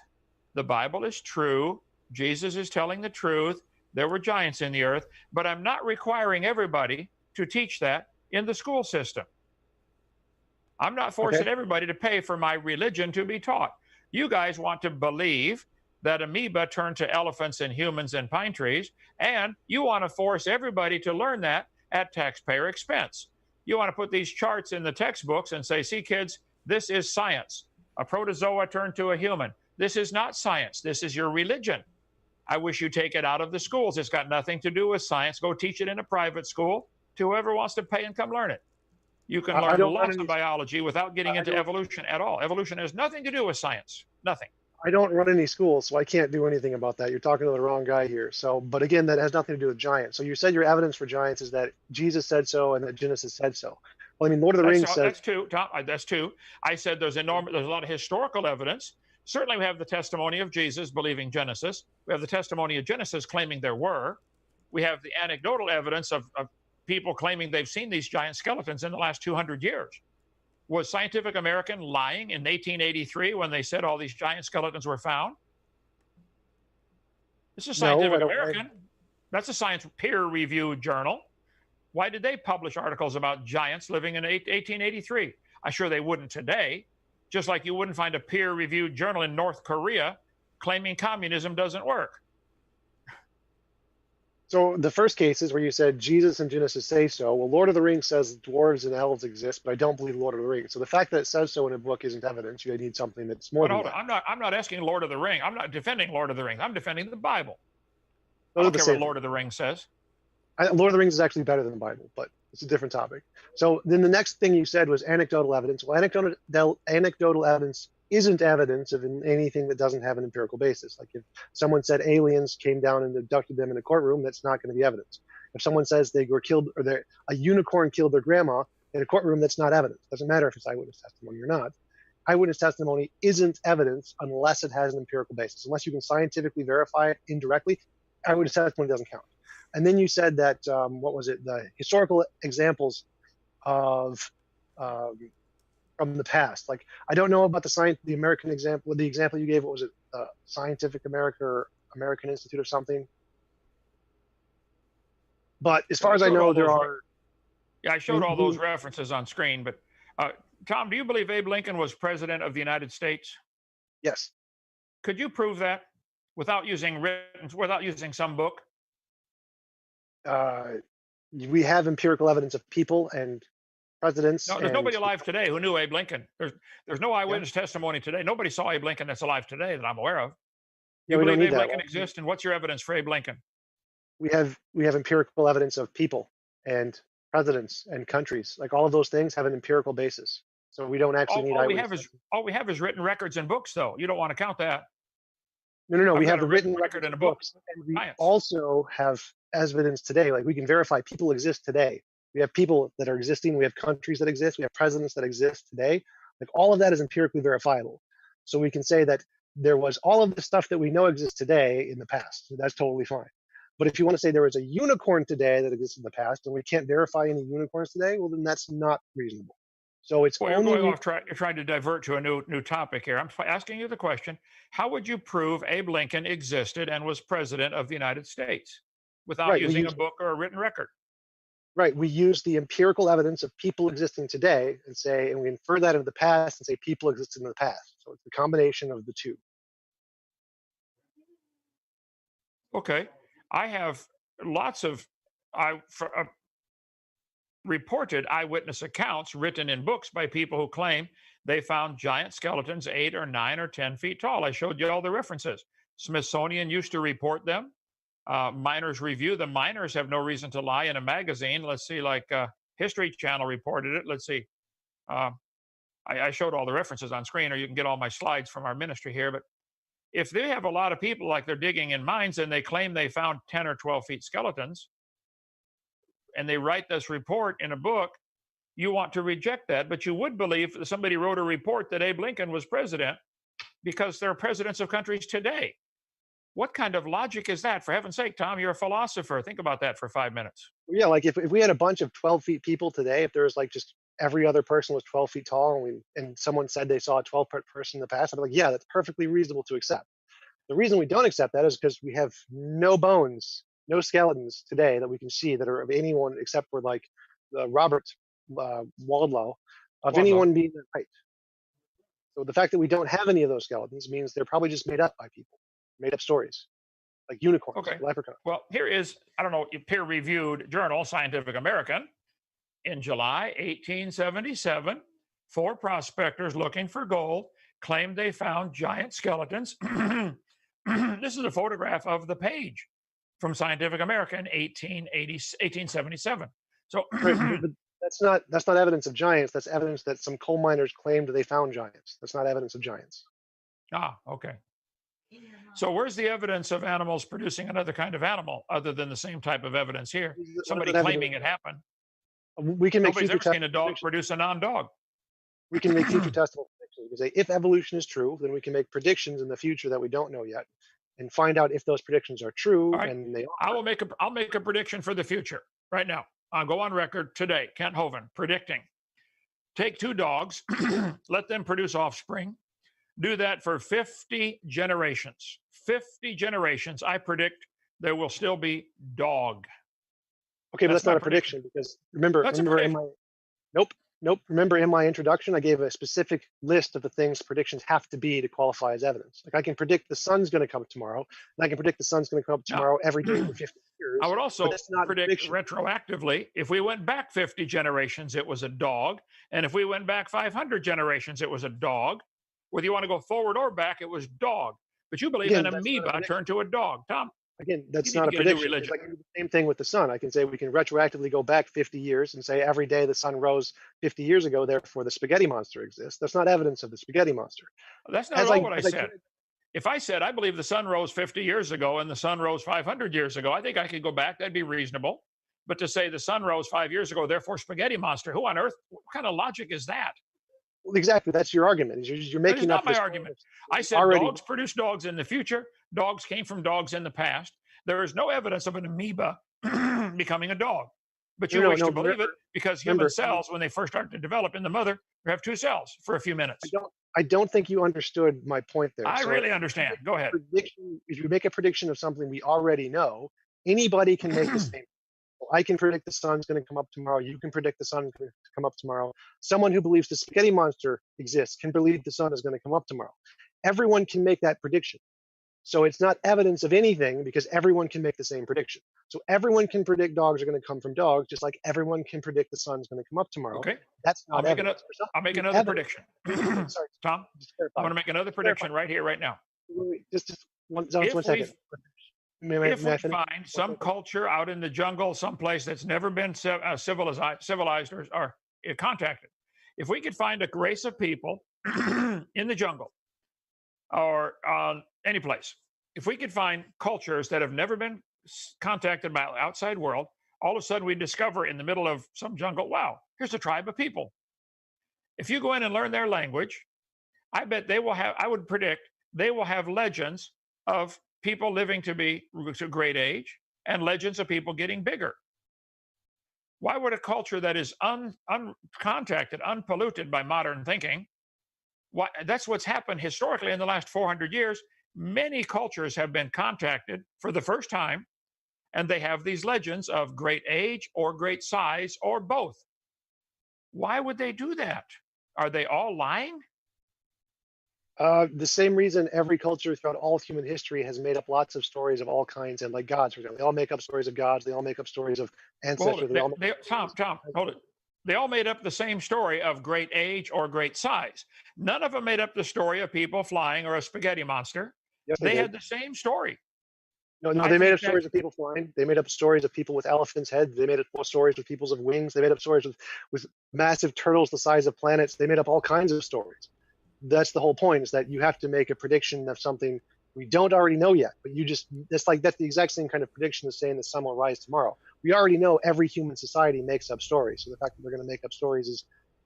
the Bible is true. Jesus is telling the truth. There were giants in the earth. But I'm not requiring everybody to teach that in the school system. I'm not forcing everybody to pay for my religion to be taught. You guys want to believe that amoeba turned to elephants and humans and pine trees, and you want to force everybody to learn that at taxpayer expense. You want to put these charts in the textbooks and say, see, kids, this is science. A protozoa turned to a human. This is not science. This is your religion. I wish you take it out of the schools. It's got nothing to do with science. Go teach it in a private school to whoever wants to pay and come learn it. You can learn lots of biology without getting into evolution at all. Evolution has nothing to do with science. Nothing. I don't run any schools, so I can't do anything about that. You're talking to the wrong guy here. So, but again, that has nothing to do with giants. So you said your evidence for giants is that Jesus said so and that Genesis said so. Well, I mean, Lord of the Rings says that's two, Tom. That's two. I said there's a lot of historical evidence. Certainly, we have the testimony of Jesus believing Genesis. We have the testimony of Genesis claiming there were. We have the anecdotal evidence of people claiming they've seen these giant skeletons in the last 200 years. Was Scientific American lying in 1883 when they said all these giant skeletons were found? This is Scientific American. That's a science peer-reviewed journal. Why did they publish articles about giants living in 1883? I'm sure they wouldn't today, just like you wouldn't find a peer-reviewed journal in North Korea claiming communism doesn't work. So the first case is where you said Jesus and Genesis say so. Well, Lord of the Rings says dwarves and elves exist, but I don't believe Lord of the Rings. So the fact that it says so in a book isn't evidence. You need something that's more But than hold on, that. I'm not asking Lord of the Ring. I'm not defending Lord of the Rings. I'm defending the Bible. I Those are don't the care what same thing. Lord of the Rings says. Lord of the Rings is actually better than the Bible, but it's a different topic. So then the next thing you said was anecdotal evidence. Well, anecdotal evidence isn't evidence of anything that doesn't have an empirical basis. Like if someone said aliens came down and abducted them in a courtroom, that's not going to be evidence. If someone says they were killed or a unicorn killed their grandma in a courtroom, that's not evidence. Doesn't matter if it's eyewitness testimony or not. Eyewitness testimony isn't evidence unless it has an empirical basis. Unless you can scientifically verify it indirectly, eyewitness testimony doesn't count. And then you said that what was it? The historical examples of um, from the past. Like I don't know about the American example. The example you gave, what was it? Scientific America or American Institute or something. But as far as I know, there are. Yeah, I showed all those references on screen. But Tom, do you believe Abe Lincoln was president of the United States? Yes. Could you prove that without using some book? We have empirical evidence of people and presidents. No, there's nobody alive today who knew Abe Lincoln. There's no eyewitness testimony today. Nobody saw Abe Lincoln that's alive today that I'm aware of. You believe Abe Lincoln exists, and what's your evidence for Abe Lincoln? We have empirical evidence of people and presidents and countries. Like all of those things have an empirical basis. So we don't actually need eyewitness. All we have is written records and books, though. You don't want to count that. No. We have the written record and books, and we also have evidence today. Like we can verify people exist today. We have people that are existing. We have countries that exist. We have presidents that exist today. Like all of that is empirically verifiable. So we can say that there was all of the stuff that we know exists today in the past. So that's totally fine. But if you want to say there was a unicorn today that exists in the past and we can't verify any unicorns today, well, then that's not reasonable. So it's you're going off track. You're trying to divert to a new topic here. I'm asking you the question: how would you prove Abe Lincoln existed and was president of the United States without using a book or a written record? Right. We use the empirical evidence of people existing today and we infer that of the past and say people existed in the past. So it's the combination of the two. Okay. I have lots of reported eyewitness accounts written in books by people who claim they found giant skeletons 8 or 9 or 10 feet tall. I showed you all the references. Smithsonian used to report them. Miners Review. The miners have no reason to lie in a magazine. Let's see, like History Channel reported it. Let's see. I showed all the references on screen, or you can get all my slides from our ministry here. But if they have a lot of people like they're digging in mines and they claim they found 10 or 12 feet skeletons, and they write this report in a book, you want to reject that. But you would believe that somebody wrote a report that Abe Lincoln was president because there are presidents of countries today. What kind of logic is that? For heaven's sake, Tom, you're a philosopher. Think about that for 5 minutes. Yeah, like if we had a bunch of 12 feet people today, if there was like just every other person was 12 feet tall and someone said they saw a 12-foot person in the past, I'd be like, yeah, that's perfectly reasonable to accept. The reason we don't accept that is because we have no bones, no skeletons today that we can see that are of anyone except for like Robert Wadlow, anyone being that height. So the fact that we don't have any of those skeletons means they're probably just made up by people, made up stories, like unicorns, leprechauns. Well, here is, I don't know, peer-reviewed journal, Scientific American, in July 1877, 4 prospectors looking for gold claimed they found giant skeletons. This is a photograph of the page from Scientific American, 1877. So but that's not evidence of giants. That's evidence that some coal miners claimed they found giants. That's not evidence of giants. Ah, okay. So where's the evidence of animals producing another kind of animal other than the same type of evidence here? Somebody claiming it happened. We can make Nobody's ever seen a dog produce a non-dog. We can make future testable predictions. We say if evolution is true, then we can make predictions in the future that we don't know yet, and find out if those predictions are true. Right. And they are. I'll make a prediction for the future right now. I'll go on record today. Kent Hovind predicting: take 2 dogs, let them produce offspring. Do that for 50 generations. 50 generations. I predict there will still be dog. Okay, but that's not a prediction because remember That's a prediction. nope. Nope. Remember in my introduction, I gave a specific list of the things predictions have to be to qualify as evidence. Like I can predict the sun's going to come up tomorrow, and I can predict the sun's going to come up Now, tomorrow every day for 50 I years, would but also that's not a predict prediction. retroactively, if we went back 50 generations, it was a dog. And if we went back 500 generations, it was a dog. Whether you want to go forward or back, it was dog. But you believe Again, an that's not a amoeba prediction. turned to a dog. Tom, Again, you that's need not to a get a new prediction. It's religion. like I can do the same thing with the sun. I can say we can retroactively go back 50 years and say every day the sun rose 50 years ago, therefore the spaghetti monster exists. That's not evidence of the spaghetti monster. That's not at all what I said. If I said I believe the sun rose 50 years ago and the sun rose 500 years ago, I think I could go back. That'd be reasonable. But to say the sun rose 5 years ago, therefore spaghetti monster, who on earth? What kind of logic is that? Well, exactly. That's your argument. Is you're That is making not up my this argument. I said already. dogs produce dogs in the future. Dogs came from dogs in the past. There is no evidence of an amoeba becoming a dog. But you wish to believe it because human cells, when they first start to develop in the mother, have two cells for a few minutes. I don't think you understood my point there. I really understand. Go ahead. If you make a prediction of something we already know, anybody can make the same. I can predict the sun's going to come up tomorrow. You can predict the sun's going to come up tomorrow. Someone who believes the spaghetti monster exists can believe the sun is going to come up tomorrow. Everyone can make that prediction. So it's not evidence of anything because everyone can make the same prediction. So everyone can predict dogs are going to come from dogs, just like everyone can predict the sun's going to come up tomorrow. Okay. That's not evidence. I'll make another prediction. Sorry, Tom, I want to make another prediction right here, right now. Just one second. If we find some culture out in the jungle, someplace that's never been civilized or contacted, if we could find a race of people in the jungle or any place, if we could find cultures that have never been contacted by the outside world, all of a sudden we discover in the middle of some jungle, wow, here's a tribe of people. If you go in and learn their language, I bet they will have, I would predict they will have legends of people living to great age and legends of people getting bigger. Why would a culture that is uncontacted, unpolluted by modern thinking, that's what's happened historically in the last 400 years. Many cultures have been contacted for the first time, and they have these legends of great age or great size or both. Why would they do that? Are they all lying? The same reason every culture throughout all of human history has made up lots of stories of all kinds, and like gods, for example, they all make up stories of gods. They all make up stories of ancestors. Tom, hold it. They all made up the same story of great age or great size. None of them made up the story of people flying or a spaghetti monster. Yes, they had the same story. No, they made up stories of people flying. They made up stories of people with elephants' heads. They made up stories with people's of wings. They made up stories with massive turtles the size of planets. They made up all kinds of stories. That's the whole point, is that you have to make a prediction of something we don't already know yet. But that's the exact same kind of prediction as saying the sun will rise tomorrow. We already know every human society makes up stories. So the fact that they're going to make up stories is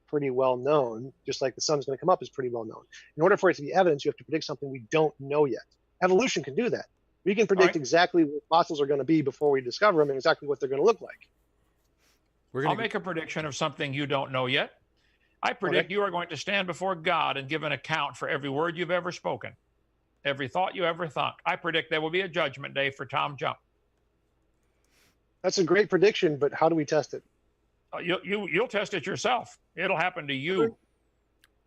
pretty well known, just like the sun's going to come up is pretty well known. In order for it to be evidence, you have to predict something we don't know yet. Evolution can do that. We can predict exactly what fossils are going to be before we discover them and exactly what they're going to look like. I'll make a prediction of something you don't know yet. I predict you are going to stand before God and give an account for every word you've ever spoken, every thought you ever thought. I predict there will be a judgment day for TJump. That's a great prediction, but how do we test it? You'll test it yourself. It'll happen to you.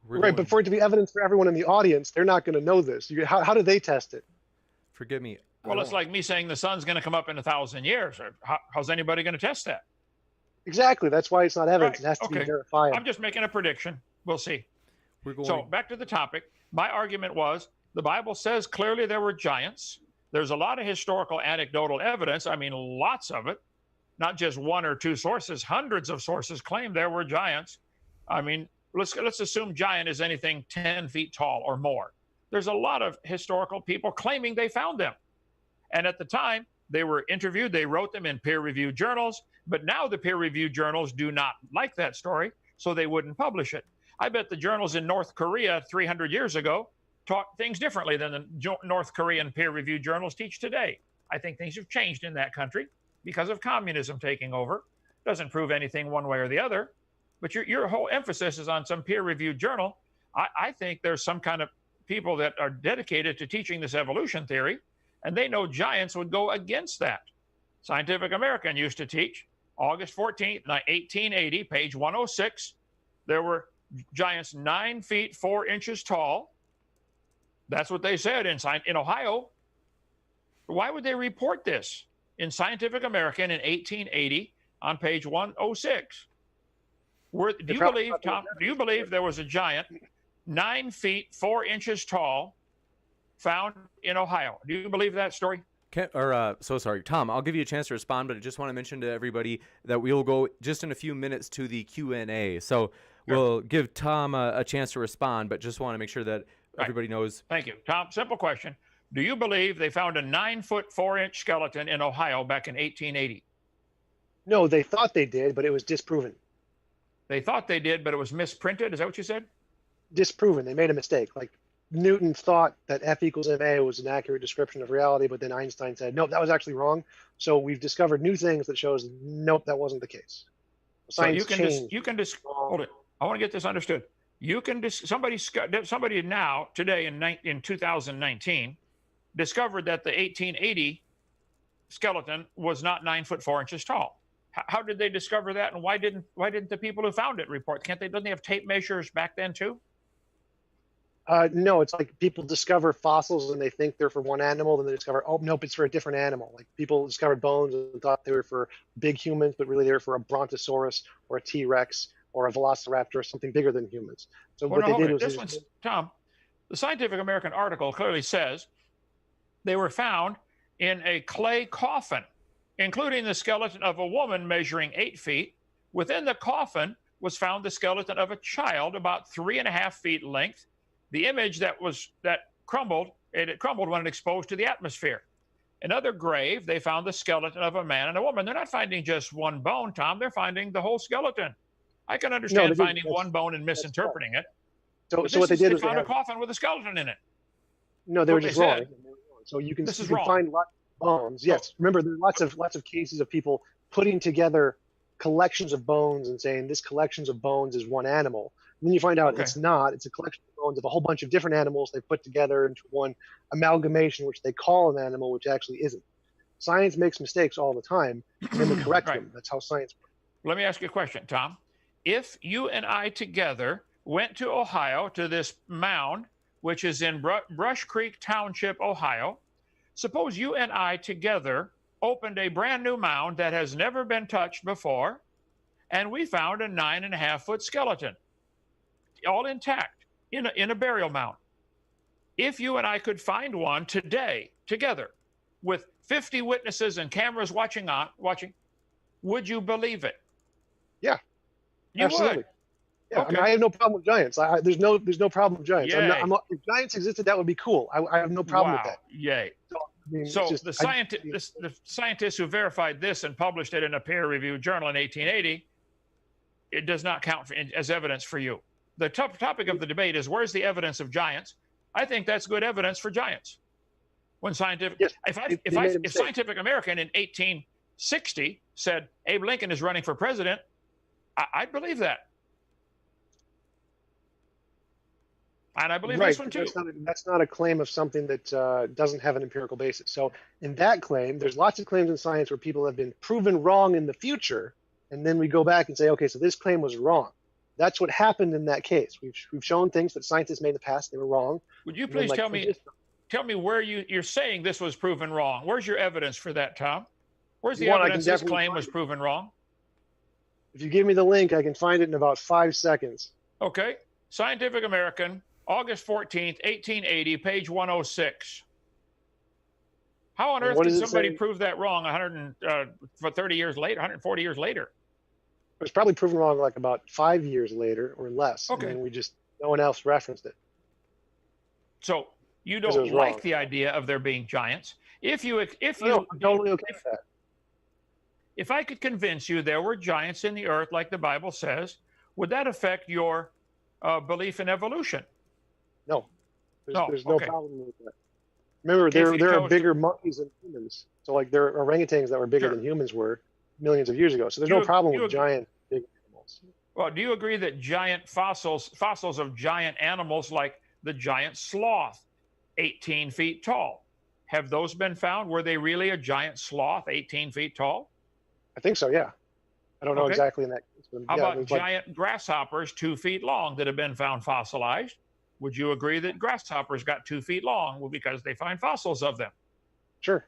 Right, but for it to be evidence for everyone in the audience, they're not going to know this. How do they test it? Forgive me. Well, it's like me saying the sun's going to come up in 1,000 years. How's anybody going to test that? Exactly. That's why it's not evidence. It has to be verified. I'm just making a prediction. We'll see. So back to the topic. My argument was the Bible says clearly there were giants. There's a lot of historical anecdotal evidence. I mean, lots of it. Not just one or two sources. Hundreds of sources claim there were giants. I mean, let's assume giant is anything 10 feet tall or more. There's a lot of historical people claiming they found them. And at the time, they were interviewed. They wrote them in peer-reviewed journals. But now the peer-reviewed journals do not like that story, so they wouldn't publish it. I bet the journals in North Korea 300 years ago taught things differently than the North Korean peer-reviewed journals teach today. I think things have changed in that country because of communism taking over. Doesn't prove anything one way or the other. But your whole emphasis is on some peer-reviewed journal. I think there's some kind of people that are dedicated to teaching this evolution theory, and they know giants would go against that. Scientific American used to teach August 14th, 1880, page 106. there were giants 9 feet 4 inches tall. That's what they said in Ohio. Why would they report this in Scientific American in 1880 on page 106? Do you believe, Tom? Do you believe there was a giant 9 feet 4 inches tall found in Ohio? Do you believe that story? So sorry, Tom, I'll give you a chance to respond, but I just want to mention to everybody that we'll go just in a few minutes to the Q&A. So we'll give Tom a chance to respond, but just want to make sure that everybody knows. Thank you. Tom, simple question. Do you believe they found a 9 foot 4 inch skeleton in Ohio back in 1880? No, they thought they did, but it was disproven. They thought they did, but it was misprinted. Is that what you said? Disproven. They made a mistake. Like Newton thought that F equals ma was an accurate description of reality, but then Einstein said, nope, that was actually wrong. So we've discovered new things that shows, nope, that wasn't the case. Science changed. Hold it. I want to get this understood. Somebody now, today in 2019, discovered that the 1880 skeleton was not 9 foot 4 inches tall. How did they discover that, and why didn't the people who found it report? Don't they have tape measures back then too? No, it's like people discover fossils and they think they're for one animal, then they discover, oh, nope, it's for a different animal. Like people discovered bones and thought they were for big humans, but really they were for a brontosaurus or a T-Rex or a velociraptor or something bigger than humans. So what they did was... Tom, the Scientific American article clearly says they were found in a clay coffin, including the skeleton of a woman measuring 8 feet. Within the coffin was found the skeleton of a child about 3.5 feet length. The image that crumbled, it crumbled when it exposed to the atmosphere. Another grave, they found the skeleton of a man and a woman. They're not finding just one bone, Tom. They're finding the whole skeleton. I can understand finding one bone and misinterpreting it. So what they did was they found a coffin with a skeleton in it. No, they were just wrong. So you can find lots of bones. Yes, remember there are lots of cases of people putting together collections of bones and saying this collections of bones is one animal. And then you find out it's not. It's a collection of bones of a whole bunch of different animals they put together into one amalgamation, which they call an animal, which actually isn't. Science makes mistakes all the time, and then they correct them. That's how science works. Let me ask you a question, Tom. If you and I together went to Ohio to this mound, which is in Brush Creek Township, Ohio, suppose you and I together opened a brand new mound that has never been touched before, and we found a 9.5 foot skeleton, all intact, in a burial mound. If you and I could find one today together with 50 witnesses and cameras watching, would you believe it? Yeah, you absolutely. Would. Yeah, Okay. I mean, I have no problem with giants. There's no problem with giants. If giants existed, that would be cool. I have no problem with that. Yay. So, the scientists who verified this and published it in a peer-reviewed journal in 1880, it does not count as evidence for you. The topic of the debate is, where's the evidence of giants? I think that's good evidence for giants. When scientific, yes, if Scientific American in 1860 said Abe Lincoln is running for president, I'd believe that. And I believe this one too. That's not a claim of something that doesn't have an empirical basis. So in that claim, there's lots of claims in science where people have been proven wrong in the future, and then we go back and say, okay, so this claim was wrong. That's what happened in that case. We've shown things that scientists made in the past, they were wrong. Would you please tell me where you're saying this was proven wrong? Where's your evidence for that, Tom? Where's the evidence this claim was proven wrong? If you give me the link, I can find it in about 5 seconds. Okay. Scientific American, August 14th, 1880, page 106. How on earth can somebody prove that wrong 130 years later, 140 years later? It was probably proven wrong like about 5 years later or less. Okay. And then no one else referenced it. So you don't like the idea of there being giants. I'm totally okay with that. If I could convince you there were giants in the earth like the Bible says, would that affect your belief in evolution? No. There's no problem with that. Remember, there are bigger monkeys than humans. So like there are orangutans that were bigger than humans were millions of years ago. So there's no problem with giant big animals. Well, do you agree that giant fossils of giant animals like the giant sloth, 18 feet tall, have those been found? Were they really a giant sloth, 18 feet tall? I think so, yeah. I don't know Okay. exactly in that case, but How yeah, about there's like, giant grasshoppers 2 feet long that have been found fossilized? Would you agree that grasshoppers got 2 feet long? Well, because they find fossils of them. sure,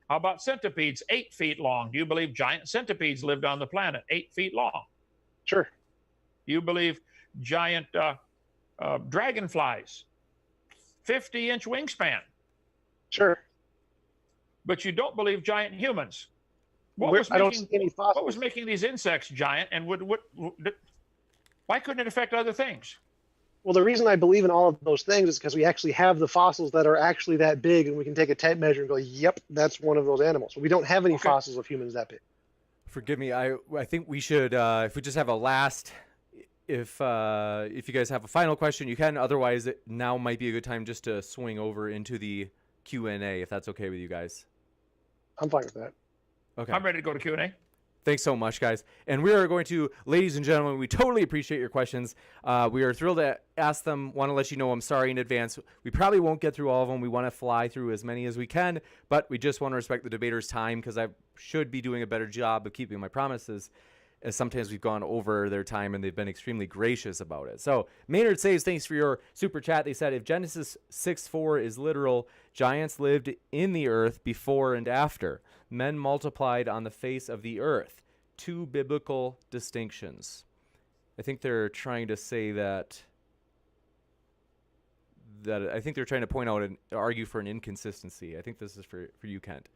How about centipedes 8 feet long? Do you believe giant centipedes lived on the planet 8 feet long? sure, Do you believe giant dragonflies 50-inch wingspan? sure. But you don't believe giant humans. I don't see any What was fossils. making these insects giant, and why couldn't it affect other things? Well, the reason I believe in all of those things is because we actually have the fossils that are actually that big, and we can take a tape measure and go, "Yep, that's one of those animals." We don't have any Okay. fossils of humans that big. Forgive me. I think we should if we just have a last. If you guys have a final question, you can. Otherwise, now might be a good time just to swing over into the Q&A, if that's okay with you guys. I'm fine with that. Okay. I'm ready to go to Q&A. Thanks so much, guys. And we are going to, ladies and gentlemen, we totally appreciate your questions. We are thrilled to ask them. Want to let you know I'm sorry in advance. We probably won't get through all of them. We want to fly through as many as we can, but we just want to respect the debaters' time because I should be doing a better job of keeping my promises, as sometimes we've gone over their time and they've been extremely gracious about it. So Maynard Saves, thanks for your super chat. They said, if Genesis 6:4 is literal, giants lived in the earth before and after. Men multiplied on the face of the earth. Two biblical distinctions. I think they're trying to say that I think they're trying to point out and argue for an inconsistency. I think this is for you, Kent.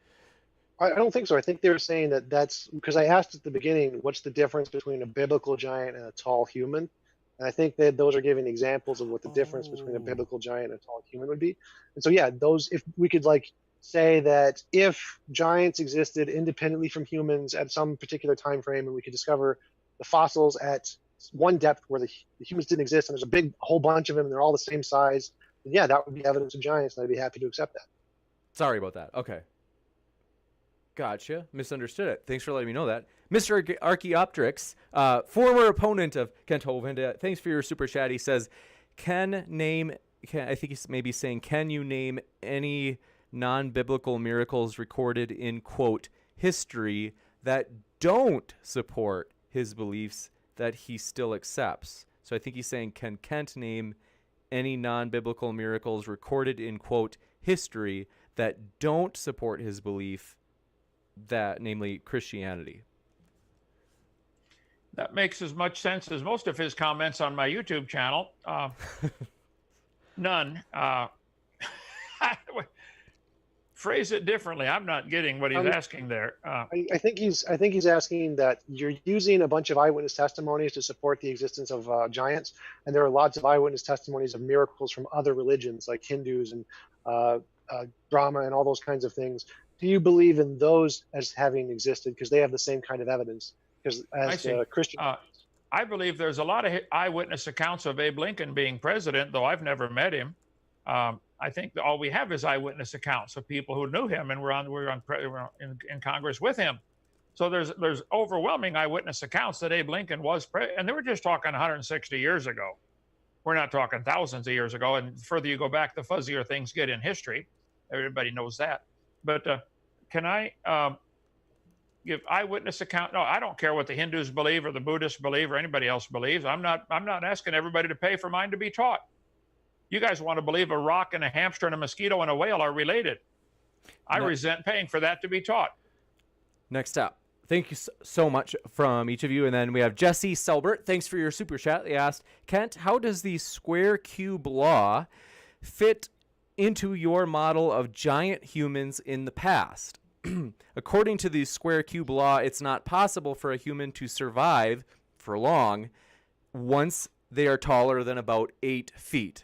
I don't think so. I think they were saying that that's because I asked at the beginning, what's the difference between a biblical giant and a tall human? And I think that those are giving examples of what the difference between a biblical giant and a tall human would be. And so, yeah, those, if we could like say that if giants existed independently from humans at some particular time frame, and we could discover the fossils at one depth where the humans didn't exist, and there's a whole bunch of them, and they're all the same size, then yeah, that would be evidence of giants, and I'd be happy to accept that. Sorry about that. Okay. Gotcha. Misunderstood it. Thanks for letting me know that. Mr. Archaeopteryx, former opponent of Kent Hovind, thanks for your super chat. He says, I think he's maybe saying, can you name any non-biblical miracles recorded in, quote, history that don't support his beliefs that he still accepts? So I think he's saying, can Kent name any non-biblical miracles recorded in, quote, history that don't support his belief, that namely Christianity? That makes as much sense as most of his comments on my YouTube channel. None. Phrase it differently. I'm not getting what he's asking there. I think he's asking that you're using a bunch of eyewitness testimonies to support the existence of giants, and there are lots of eyewitness testimonies of miracles from other religions like Hindus and Brahma and all those kinds of things. Do you believe in those as having existed because they have the same kind of evidence? Because as Christian, I believe there's a lot of eyewitness accounts of Abe Lincoln being president, though I've never met him. I think all we have is eyewitness accounts of people who knew him and were in Congress with him. So there's overwhelming eyewitness accounts that Abe Lincoln was president, and they were just talking 160 years ago. We're not talking thousands of years ago. And the further you go back, the fuzzier things get in history. Everybody knows that. But can I give eyewitness account? No, I don't care what the Hindus believe or the Buddhists believe or anybody else believes. I'm not asking everybody to pay for mine to be taught. You guys want to believe a rock and a hamster and a mosquito and a whale are related. I resent paying for that to be taught. Next up. Thank you so much from each of you. And then we have Jesse Selbert. Thanks for your super chat. They asked, Kent, how does the square cube law fit into your model of giant humans in the past? According to the square cube law, it's not possible for a human to survive for long once they are taller than about 8 feet.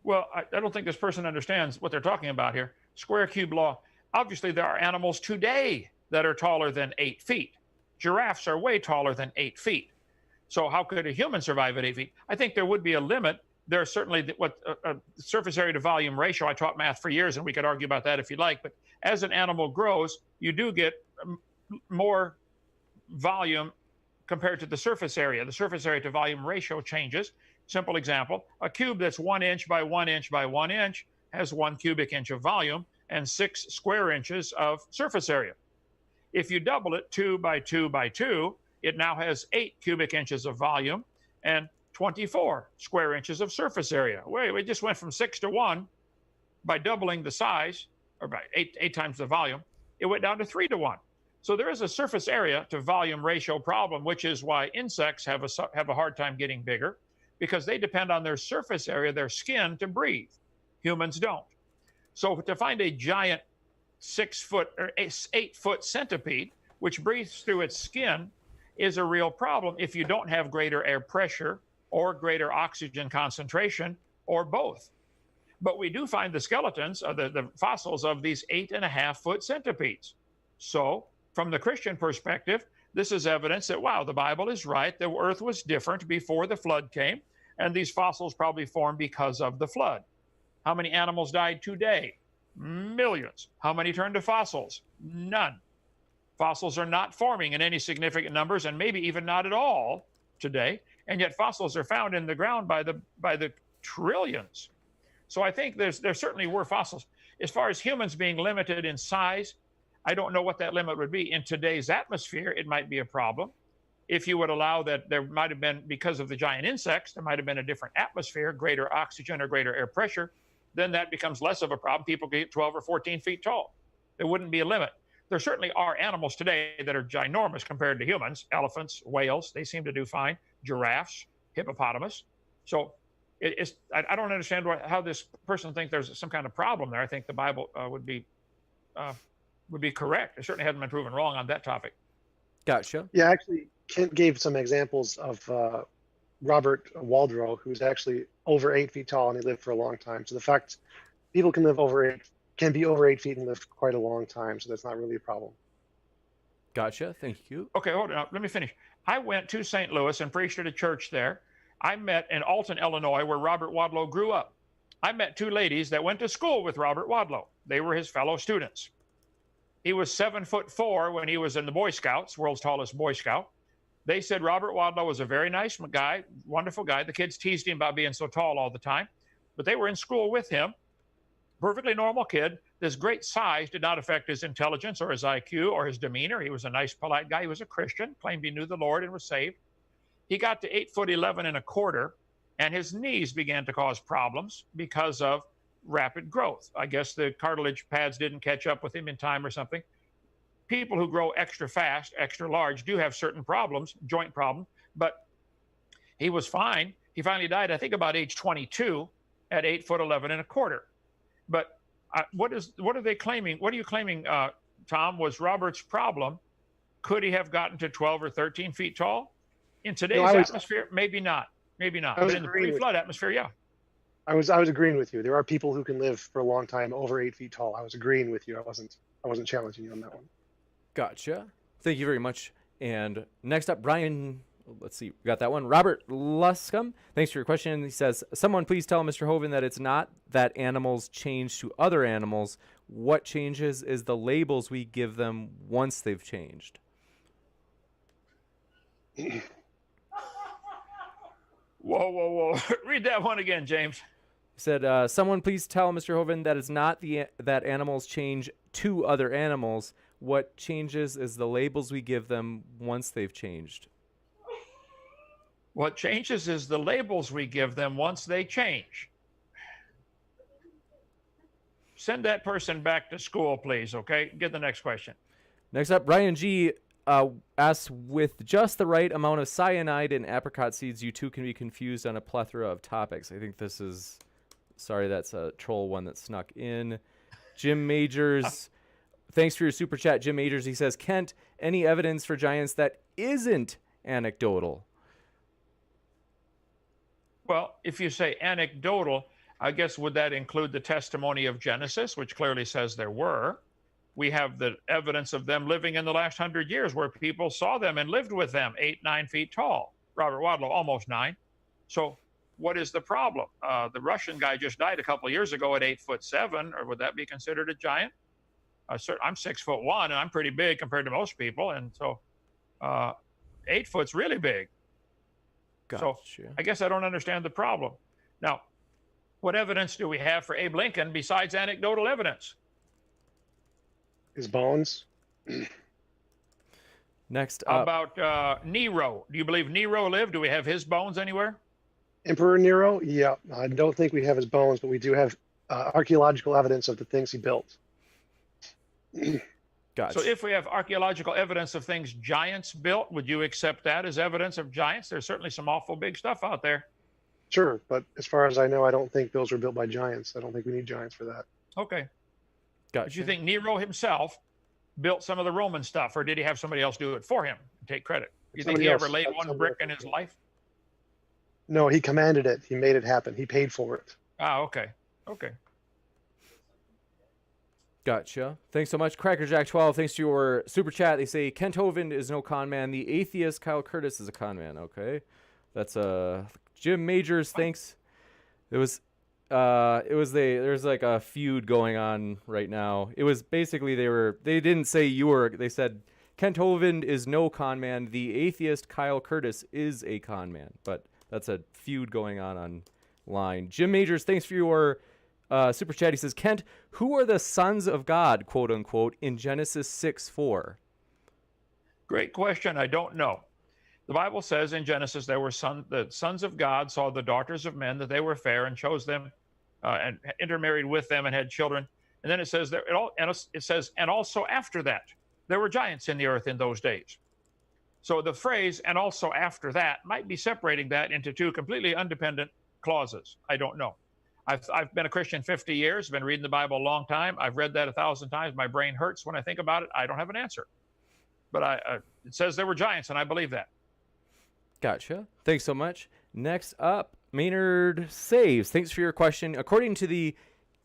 Well, I don't think this person understands what they're talking about here. Square cube law. Obviously, there are animals today that are taller than 8 feet. Giraffes are way taller than 8 feet. So how could a human survive at 8 feet? I think there would be a limit. There's certainly surface area to volume ratio. I taught math for years, and we could argue about that if you like. But as an animal grows, you do get more volume compared to the surface area. The surface area to volume ratio changes. Simple example, a cube that's 1 inch by 1 inch by 1 inch has 1 cubic inch of volume and 6 square inches of surface area. If you double it 2 by 2 by 2, it now has 8 cubic inches of volume and 24 square inches of surface area. We just went from 6 to 1 by doubling the size, or by eight times the volume. It went down to 3 to 1. So there is a surface area to volume ratio problem, which is why insects have a hard time getting bigger, because they depend on their surface area, their skin, to breathe. Humans don't. So to find a giant 6-foot or 8-foot centipede, which breathes through its skin, is a real problem if you don't have greater air pressure or greater oxygen concentration or both. But we do find the skeletons, the fossils of these 8.5-foot centipedes. So from the Christian perspective, this is evidence that, wow, the Bible is right. The earth was different before the flood came, and these fossils probably formed because of the flood. How many animals died today? Millions. How many turned to fossils? None. Fossils are not forming in any significant numbers, and maybe even not at all today. And yet fossils are found in the ground by the trillions. So I think there certainly were fossils. As far as humans being limited in size, I don't know what that limit would be. In today's atmosphere, it might be a problem. If you would allow that there might have been, because of the giant insects, there might have been a different atmosphere, greater oxygen or greater air pressure, then that becomes less of a problem. People get 12 or 14 feet tall. There wouldn't be a limit. There certainly are animals today that are ginormous compared to humans. Elephants, whales, they seem to do fine. Giraffes, hippopotamus. So I don't understand how this person thinks there's some kind of problem there. I think the Bible would be correct. It certainly hasn't been proven wrong on that topic. Gotcha. Yeah, actually, Kent gave some examples of Robert Waldrow, who's actually over 8 feet tall and he lived for a long time. So the fact people can be over 8 feet and live quite a long time, so that's not really a problem. Gotcha. Thank you. Okay, hold on. Let me finish. I went to St. Louis and preached at a church there. I met in Alton, Illinois, where Robert Wadlow grew up. I met 2 ladies that went to school with Robert Wadlow. They were his fellow students. He was 7'4" when he was in the Boy Scouts, world's tallest Boy Scout. They said Robert Wadlow was a very nice guy, wonderful guy. The kids teased him about being so tall all the time, but they were in school with him. Perfectly normal kid. This great size did not affect his intelligence or his IQ or his demeanor. He was a nice, polite guy. He was a Christian, claimed he knew the Lord and was saved. He got to 8'11.25", and his knees began to cause problems because of rapid growth. I guess the cartilage pads didn't catch up with him in time or something. People who grow extra fast, extra large, do have certain problems, joint problems, but he was fine. He finally died, I think, about age 22 at 8'11.25". But what are they claiming? What are you claiming, Tom, was Robert's problem? Could he have gotten to 12 or 13 feet tall? In today's atmosphere, maybe not. Maybe not. But in the pre-flood atmosphere, yeah. I was agreeing with you. There are people who can live for a long time over 8 feet tall. I was agreeing with you. I wasn't challenging you on that one. Gotcha. Thank you very much. And next up, Brian, let's see, we got that one. Robert Luscombe, thanks for your question. He says, someone please tell Mr. Hovind that it's not that animals change to other animals. What changes is the labels we give them once they've changed. Whoa. Read that one again, James. He said, someone please tell Mr. Hovind that it's not that animals change to other animals. What changes is the labels we give them once they've changed. What changes is the labels we give them once they change. Send that person back to school, please, okay? Get the next question. Next up, Brian G. Asks, with just the right amount of cyanide in apricot seeds, you two can be confused on a plethora of topics. I think this is, sorry, that's a troll one that snuck in. Jim Majors, thanks for your super chat, Jim Majors. He says, Kent, any evidence for giants that isn't anecdotal? Well, if you say anecdotal, I guess would that include the testimony of Genesis, which clearly says there were? We have the evidence of them living in the last 100 years where people saw them and lived with them, 8, 9 feet tall. Robert Wadlow, almost 9. So what is the problem? The Russian guy just died a couple of years ago at 8'7", or would that be considered a giant? I'm 6'1", and I'm pretty big compared to most people. And so 8 foot's really big. Gotcha. So I guess I don't understand the problem. Now, what evidence do we have for Abe Lincoln besides anecdotal evidence? His bones. Next How up, about Nero? Do you believe Nero lived? Do we have his bones anywhere? Emperor Nero? Yeah, I don't think we have his bones, but we do have archaeological evidence of the things he built. So gotcha. if we have archaeological evidence of things giants built, would you accept that as evidence of giants? There's certainly some awful big stuff out there. Sure, but as far as I know, I don't think those were built by giants. I don't think we need giants for that. Okay. But you Gotcha. think Nero himself built some of the Roman stuff, or did he have somebody else do it for him and take credit? Do you think he ever laid one brick in his life? No, he commanded it. He made it happen. He paid for it. Ah, okay. Okay. Gotcha. Thanks so much. Crackerjack12, thanks to your super chat. They say Kent Hovind is no con man. The atheist Kyle Curtis is a con man. Okay. That's Jim Majors, thanks. There's like a feud going on right now. It was basically they didn't say they said Kent Hovind is no con man. The atheist Kyle Curtis is a con man. But that's a feud going on online. Jim Majors, thanks for your super chat. He says, Kent, who are the sons of God, quote unquote, in Genesis 6:4? Great question. I don't know. The Bible says in Genesis the sons of God saw the daughters of men, that they were fair, and chose them and intermarried with them and had children. And then it says and also after that there were giants in the earth in those days. So the phrase "and also after that" might be separating that into two completely independent clauses. I don't know. I've been a Christian 50 years, been reading the Bible a long time. I've read that 1,000 times. My brain hurts when I think about it. I don't have an answer. But it says there were giants, and I believe that. Gotcha. Thanks so much. Next up, Maynard Saves. Thanks for your question. According to the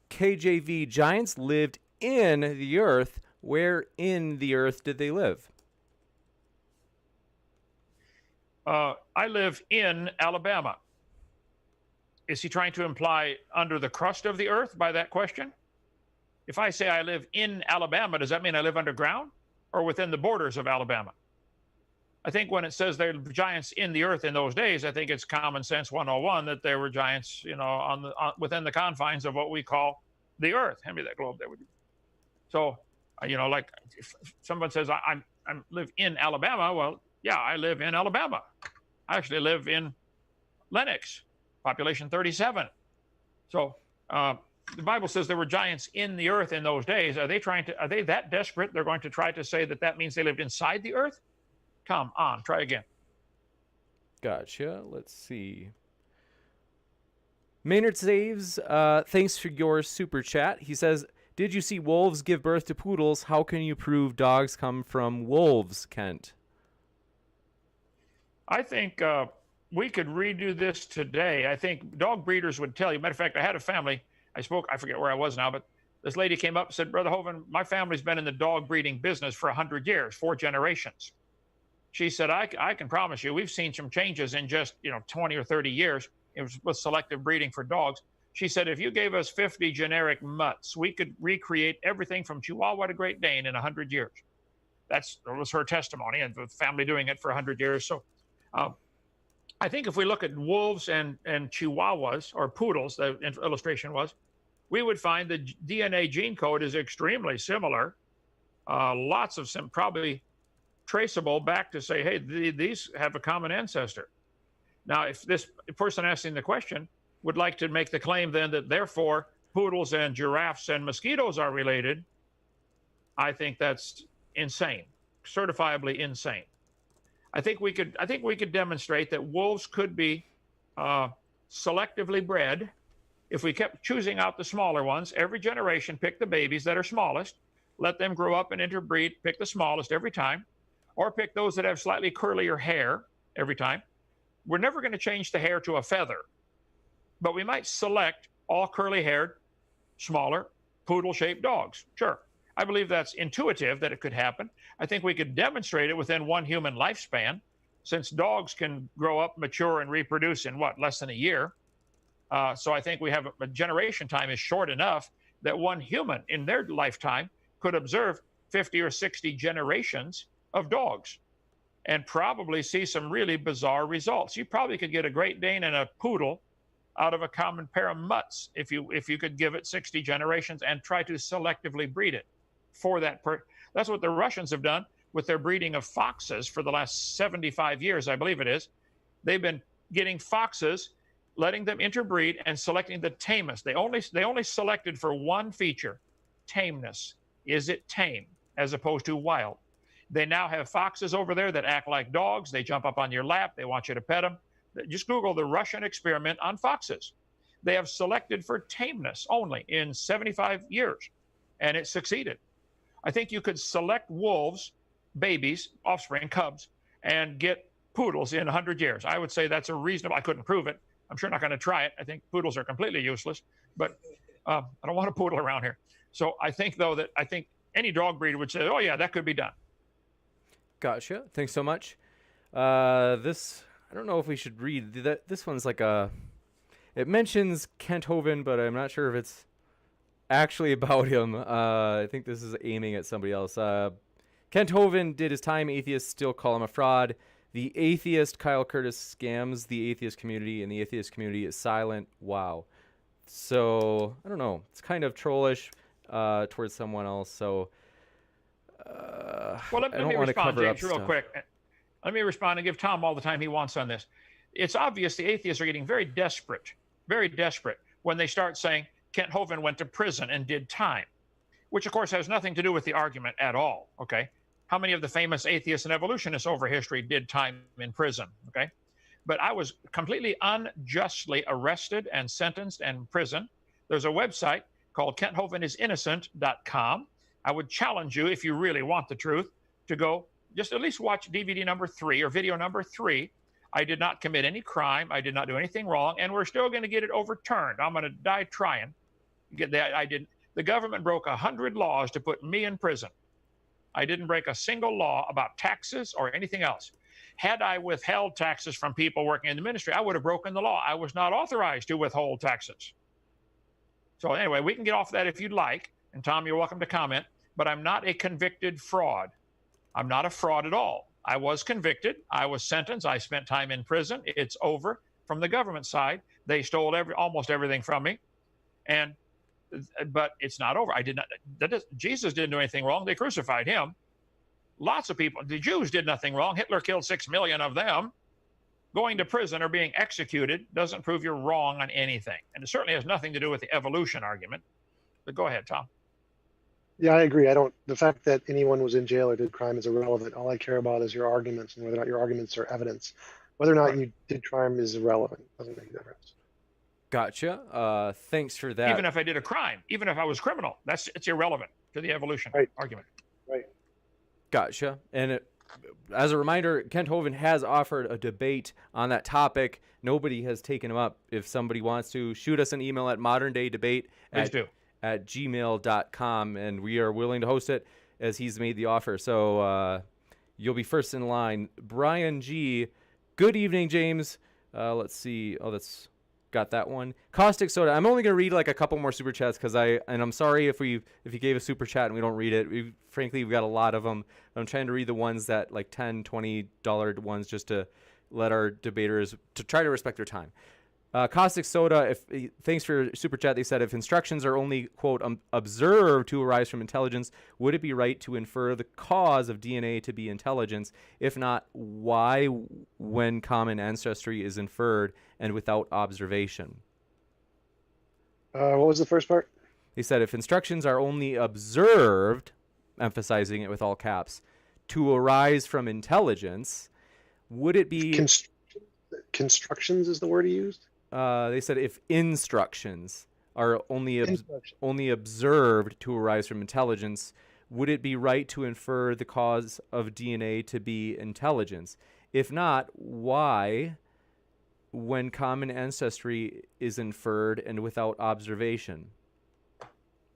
KJV, giants lived in the earth. Where in the earth did they live? I live in Alabama. Is he trying to imply under the crust of the earth by that question? If I say I live in Alabama, does that mean I live underground or within the borders of Alabama? I think when it says there were giants in the earth in those days, I think it's common sense 101 that there were giants, within the confines of what we call the earth. Hand me that globe there, would you? So, like if someone says I live in Alabama, well, yeah, I live in Alabama. I actually live in Lenox, population 37. So the Bible says there were giants in the earth in those days. Are they that desperate? They're going to try to say that means they lived inside the earth? Come on, try again. Gotcha. Let's see. Maynard Saves, thanks for your super chat. He says, did you see wolves give birth to poodles? How can you prove dogs come from wolves, Kent? I think we could redo this today. I think dog breeders would tell you. Matter of fact, I had a family. I forget where I was now, but this lady came up and said, Brother Hovind, my family's been in the dog breeding business for 100 years, 4 generations. She said, I can promise you, we've seen some changes in just 20 or 30 years. It was with selective breeding for dogs. She said, if you gave us 50 generic mutts, we could recreate everything from Chihuahua to Great Dane in 100 years. That was her testimony, and the family doing it for 100 years. So I think if we look at wolves and Chihuahuas, or poodles, the illustration was, we would find the DNA gene code is extremely similar. Lots of probably traceable back to say, hey, these have a common ancestor. Now, if this person asking the question would like to make the claim then that therefore poodles and giraffes and mosquitoes are related, I think that's insane, certifiably insane. I think we could demonstrate that wolves could be selectively bred if we kept choosing out the smaller ones. Every generation, pick the babies that are smallest, let them grow up and interbreed, pick the smallest every time, or pick those that have slightly curlier hair every time. We're never going to change the hair to a feather, but we might select all curly-haired, smaller, poodle-shaped dogs. Sure. I believe that's intuitive that it could happen. I think we could demonstrate it within one human lifespan, since dogs can grow up, mature, and reproduce in less than a year. So I think we have a generation time is short enough that one human in their lifetime could observe 50 or 60 generations of dogs and probably see some really bizarre results. You probably could get a Great Dane and a poodle out of a common pair of mutts if you could give it 60 generations and try to selectively breed it for that. That's what the Russians have done with their breeding of foxes for the last 75 years, I believe it is. They've been getting foxes, letting them interbreed, and selecting the tamest. They only selected for one feature, tameness. Is it tame as opposed to wild? They now have foxes over there that act like dogs. They jump up on your lap. They want you to pet them. Just Google the Russian experiment on foxes. They have selected for tameness only in 75 years, and it succeeded. I think you could select wolves, babies, offspring, cubs, and get poodles in 100 years. I would say that's a reasonable, I couldn't prove it. I'm sure not going to try it. I think poodles are completely useless, but I don't want a poodle around here. So I think, though, that I think any dog breeder would say, oh, yeah, that could be done. Gotcha. Thanks so much. This, I don't know if we should read that. This one's like it mentions Kent Hovind, but I'm not sure if it's actually about him. I think this is aiming at somebody else. Kent Hovind did his time. Atheists still call him a fraud. The atheist Kyle Curtis scams the atheist community, and the atheist community is silent. Wow. So, I don't know. It's kind of trollish towards someone else. So, well, let me respond, James, real stuff. quick. Let me respond and give Tom all the time he wants on this. It's obvious the atheists are getting very desperate when they start saying Kent Hovind went to prison and did time, which, of course, has nothing to do with the argument at all, okay? How many of the famous atheists and evolutionists over history did time in prison, okay? But I was completely unjustly arrested and sentenced and imprisoned. There's a website called KentHovindIsInnocent.com. I would challenge you, if you really want the truth, to go just at least watch DVD number 3 or video number 3. I did not commit any crime. I did not do anything wrong, and we're still going to get it overturned. I'm going to die trying. The government broke 100 laws to put me in prison. I didn't break a single law about taxes or anything else. Had I withheld taxes from people working in the ministry, I would have broken the law. I was not authorized to withhold taxes. So anyway, we can get off that if you'd like. And Tom, you're welcome to comment. But I'm not a convicted fraud. I'm not a fraud at all. I was convicted. I was sentenced. I spent time in prison. It's over. From the government side, they stole almost everything from me. But it's not over. Jesus didn't do anything wrong. They crucified him. Lots of people, the Jews did nothing wrong. Hitler killed 6 million of them. Going to prison or being executed doesn't prove you're wrong on anything. And it certainly has nothing to do with the evolution argument. But go ahead, Tom. Yeah, I agree. The fact that anyone was in jail or did crime is irrelevant. All I care about is your arguments and whether or not your arguments are evidence. Whether or not you did crime is irrelevant. Doesn't make a difference. Gotcha. Thanks for that. Even if I did a crime, even if I was criminal, it's irrelevant to the evolution argument. Right. Gotcha. And as a reminder, Kent Hovind has offered a debate on that topic. Nobody has taken him up. If somebody wants to, shoot us an email at moderndaydebate@gmail.com, and we are willing to host it as he's made the offer. So you'll be first in line. Brian G. Good evening, James. Let's see. Oh, that's got that one. Caustic Soda. I'm only going to read like a couple more super chats because I'm sorry if you gave a super chat and we don't read it. We've got a lot of them. I'm trying to read the ones that like $10, $20 ones just to let our debaters to try to respect their time. Caustic Soda, thanks for your super chat. They said if instructions are only, quote, observed to arise from intelligence, would it be right to infer the cause of DNA to be intelligence? If not, why, when common ancestry is inferred and without observation? What was the first part? They said if instructions are only observed, emphasizing it with all caps, to arise from intelligence, would it be... Constructions is the word he used? They said if instructions are only observed to arise from intelligence, would it be right to infer the cause of DNA to be intelligence? If not, why, when common ancestry is inferred and without observation?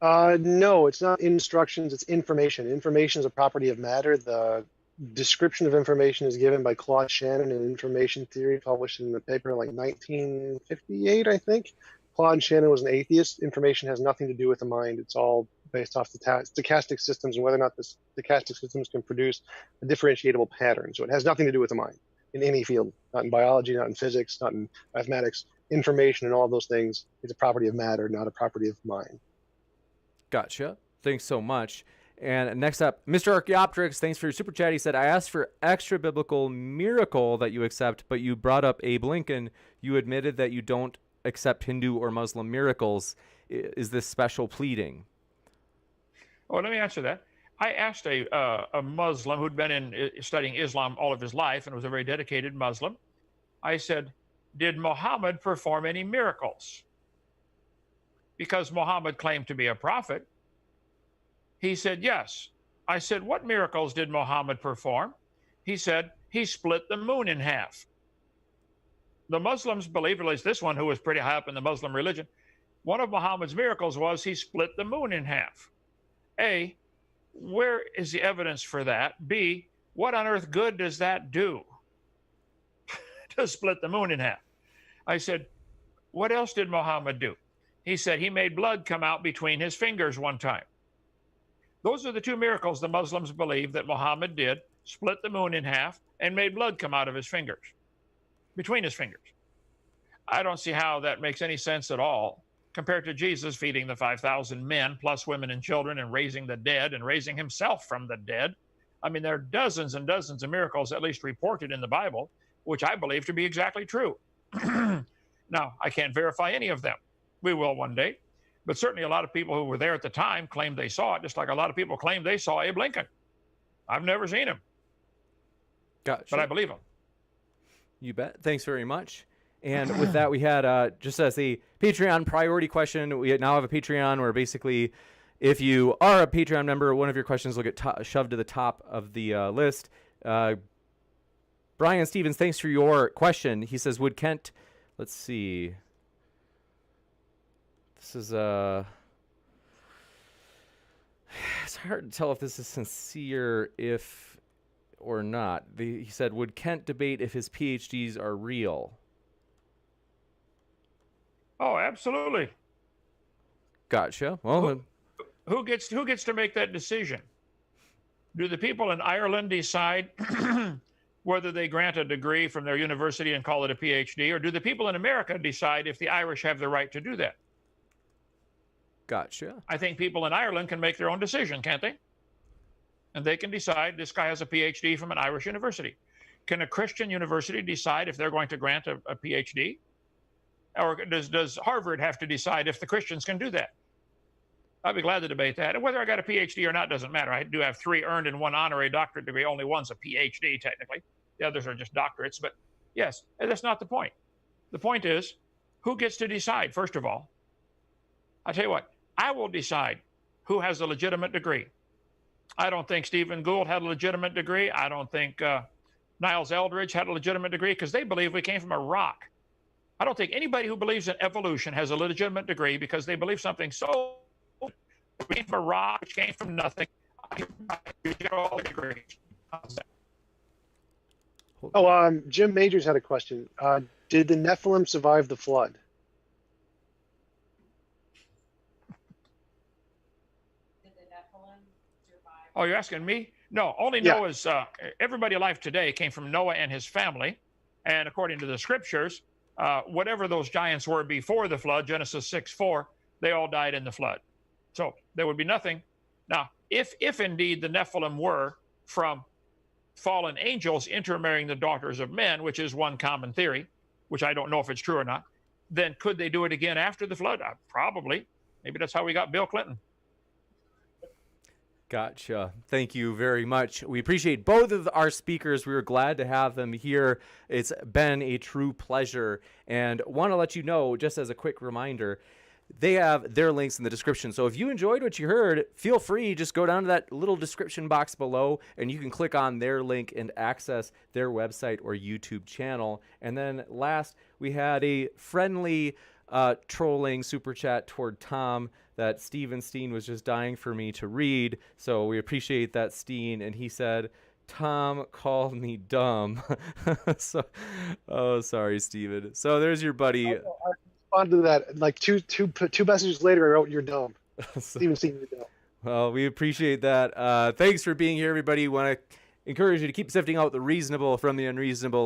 No, it's not instructions, it's information. Information is a property of matter. The description of information is given by Claude Shannon in Information Theory, published in the paper like 1958, I think. Claude Shannon was an atheist. Information has nothing to do with the mind. It's all based off the stochastic systems and whether or not the stochastic systems can produce a differentiable pattern. So it has nothing to do with the mind in any field, not in biology, not in physics, not in mathematics. Information and all those things is a property of matter, not a property of mind. Gotcha. Thanks so much. And next up, Mr. Archaeopteryx, thanks for your super chat. He said, I asked for extra biblical miracle that you accept, but you brought up Abe Lincoln. You admitted that you don't accept Hindu or Muslim miracles. Is this special pleading? Oh, let me answer that. I asked a Muslim who'd been studying Islam all of his life and was a very dedicated Muslim. I said, did Muhammad perform any miracles? Because Muhammad claimed to be a prophet. He said, yes. I said, what miracles did Muhammad perform? He said, he split the moon in half. The Muslims believe, at least this one who was pretty high up in the Muslim religion, one of Muhammad's miracles was he split the moon in half. A, where is the evidence for that? B, what on earth good does that do to split the moon in half? I said, what else did Muhammad do? He said he made blood come out between his fingers one time. Those are the two miracles the Muslims believe that Muhammad did, split the moon in half and made blood come out of his fingers, between his fingers. I don't see how that makes any sense at all compared to Jesus feeding the 5,000 men plus women and children and raising the dead and raising himself from the dead. I mean, there are dozens and dozens of miracles at least reported in the Bible, which I believe to be exactly true. Now, I can't verify any of them. We will one day. But certainly a lot of people who were there at the time claimed they saw it, just like a lot of people claim they saw Abe Lincoln. I've never seen him. Gotcha. But I believe him. You bet. Thanks very much. And with that, we had, just as a Patreon priority question, we now have a Patreon where basically if you are a Patreon member, one of your questions will get shoved to the top of the list. Brian Stevens, thanks for your question. He says, would Kent, let's see. This is, it's hard to tell if this is sincere or not. He said, would Kent debate if his PhDs are real? Oh, absolutely. Gotcha. Well, who gets to make that decision? Do the people in Ireland decide whether they grant a degree from their university and call it a PhD, or do the people in America decide if the Irish have the right to do that? Gotcha. I think people in Ireland can make their own decision, can't they? And they can decide this guy has a PhD from an Irish university. Can a Christian university decide if they're going to grant a PhD? Or does Harvard have to decide if the Christians can do that? I'd be glad to debate that. And whether I got a PhD or not doesn't matter. I do have 3 earned and 1 honorary doctorate degree. Only one's a PhD, technically. The others are just doctorates. But yes, that's not the point. The point is, who gets to decide, first of all? I tell you what, I will decide who has a legitimate degree. I don't think Stephen Gould had a legitimate degree. I don't think Niles Eldridge had a legitimate degree because they believe we came from a rock. I don't think anybody who believes in evolution has a legitimate degree because they believe something so we came from a rock, which came from nothing. I get all the degrees. Oh, Jim Majors had a question. Did the Nephilim survive the flood? Oh, you're asking me? No, only Yeah. Noah's, everybody alive today came from Noah and his family. And according to the scriptures, whatever those giants were before the flood, Genesis 6:4, they all died in the flood. So there would be nothing. Now, if indeed the Nephilim were from fallen angels intermarrying the daughters of men, which is one common theory, which I don't know if it's true or not, then could they do it again after the flood? Probably. Maybe that's how we got Bill Clinton. Gotcha. Thank you very much. We appreciate both of our speakers. We were glad to have them here. It's been a true pleasure. And want to let you know, just as a quick reminder, they have their links in the description. So if you enjoyed what you heard, feel free, just go down to that little description box below and you can click on their link and access their website or YouTube channel. And then last, we had a friendly trolling super chat toward Tom that Steven Steen was just dying for me to read. So we appreciate that, Steen. And he said, Tom called me dumb. So, oh, sorry, Steven. So there's your buddy. I responded to that. Like two messages later, I wrote, "You're dumb." Steven Steen, you're dumb. Well, we appreciate that. Thanks for being here, everybody. Want to encourage you to keep sifting out the reasonable from the unreasonable.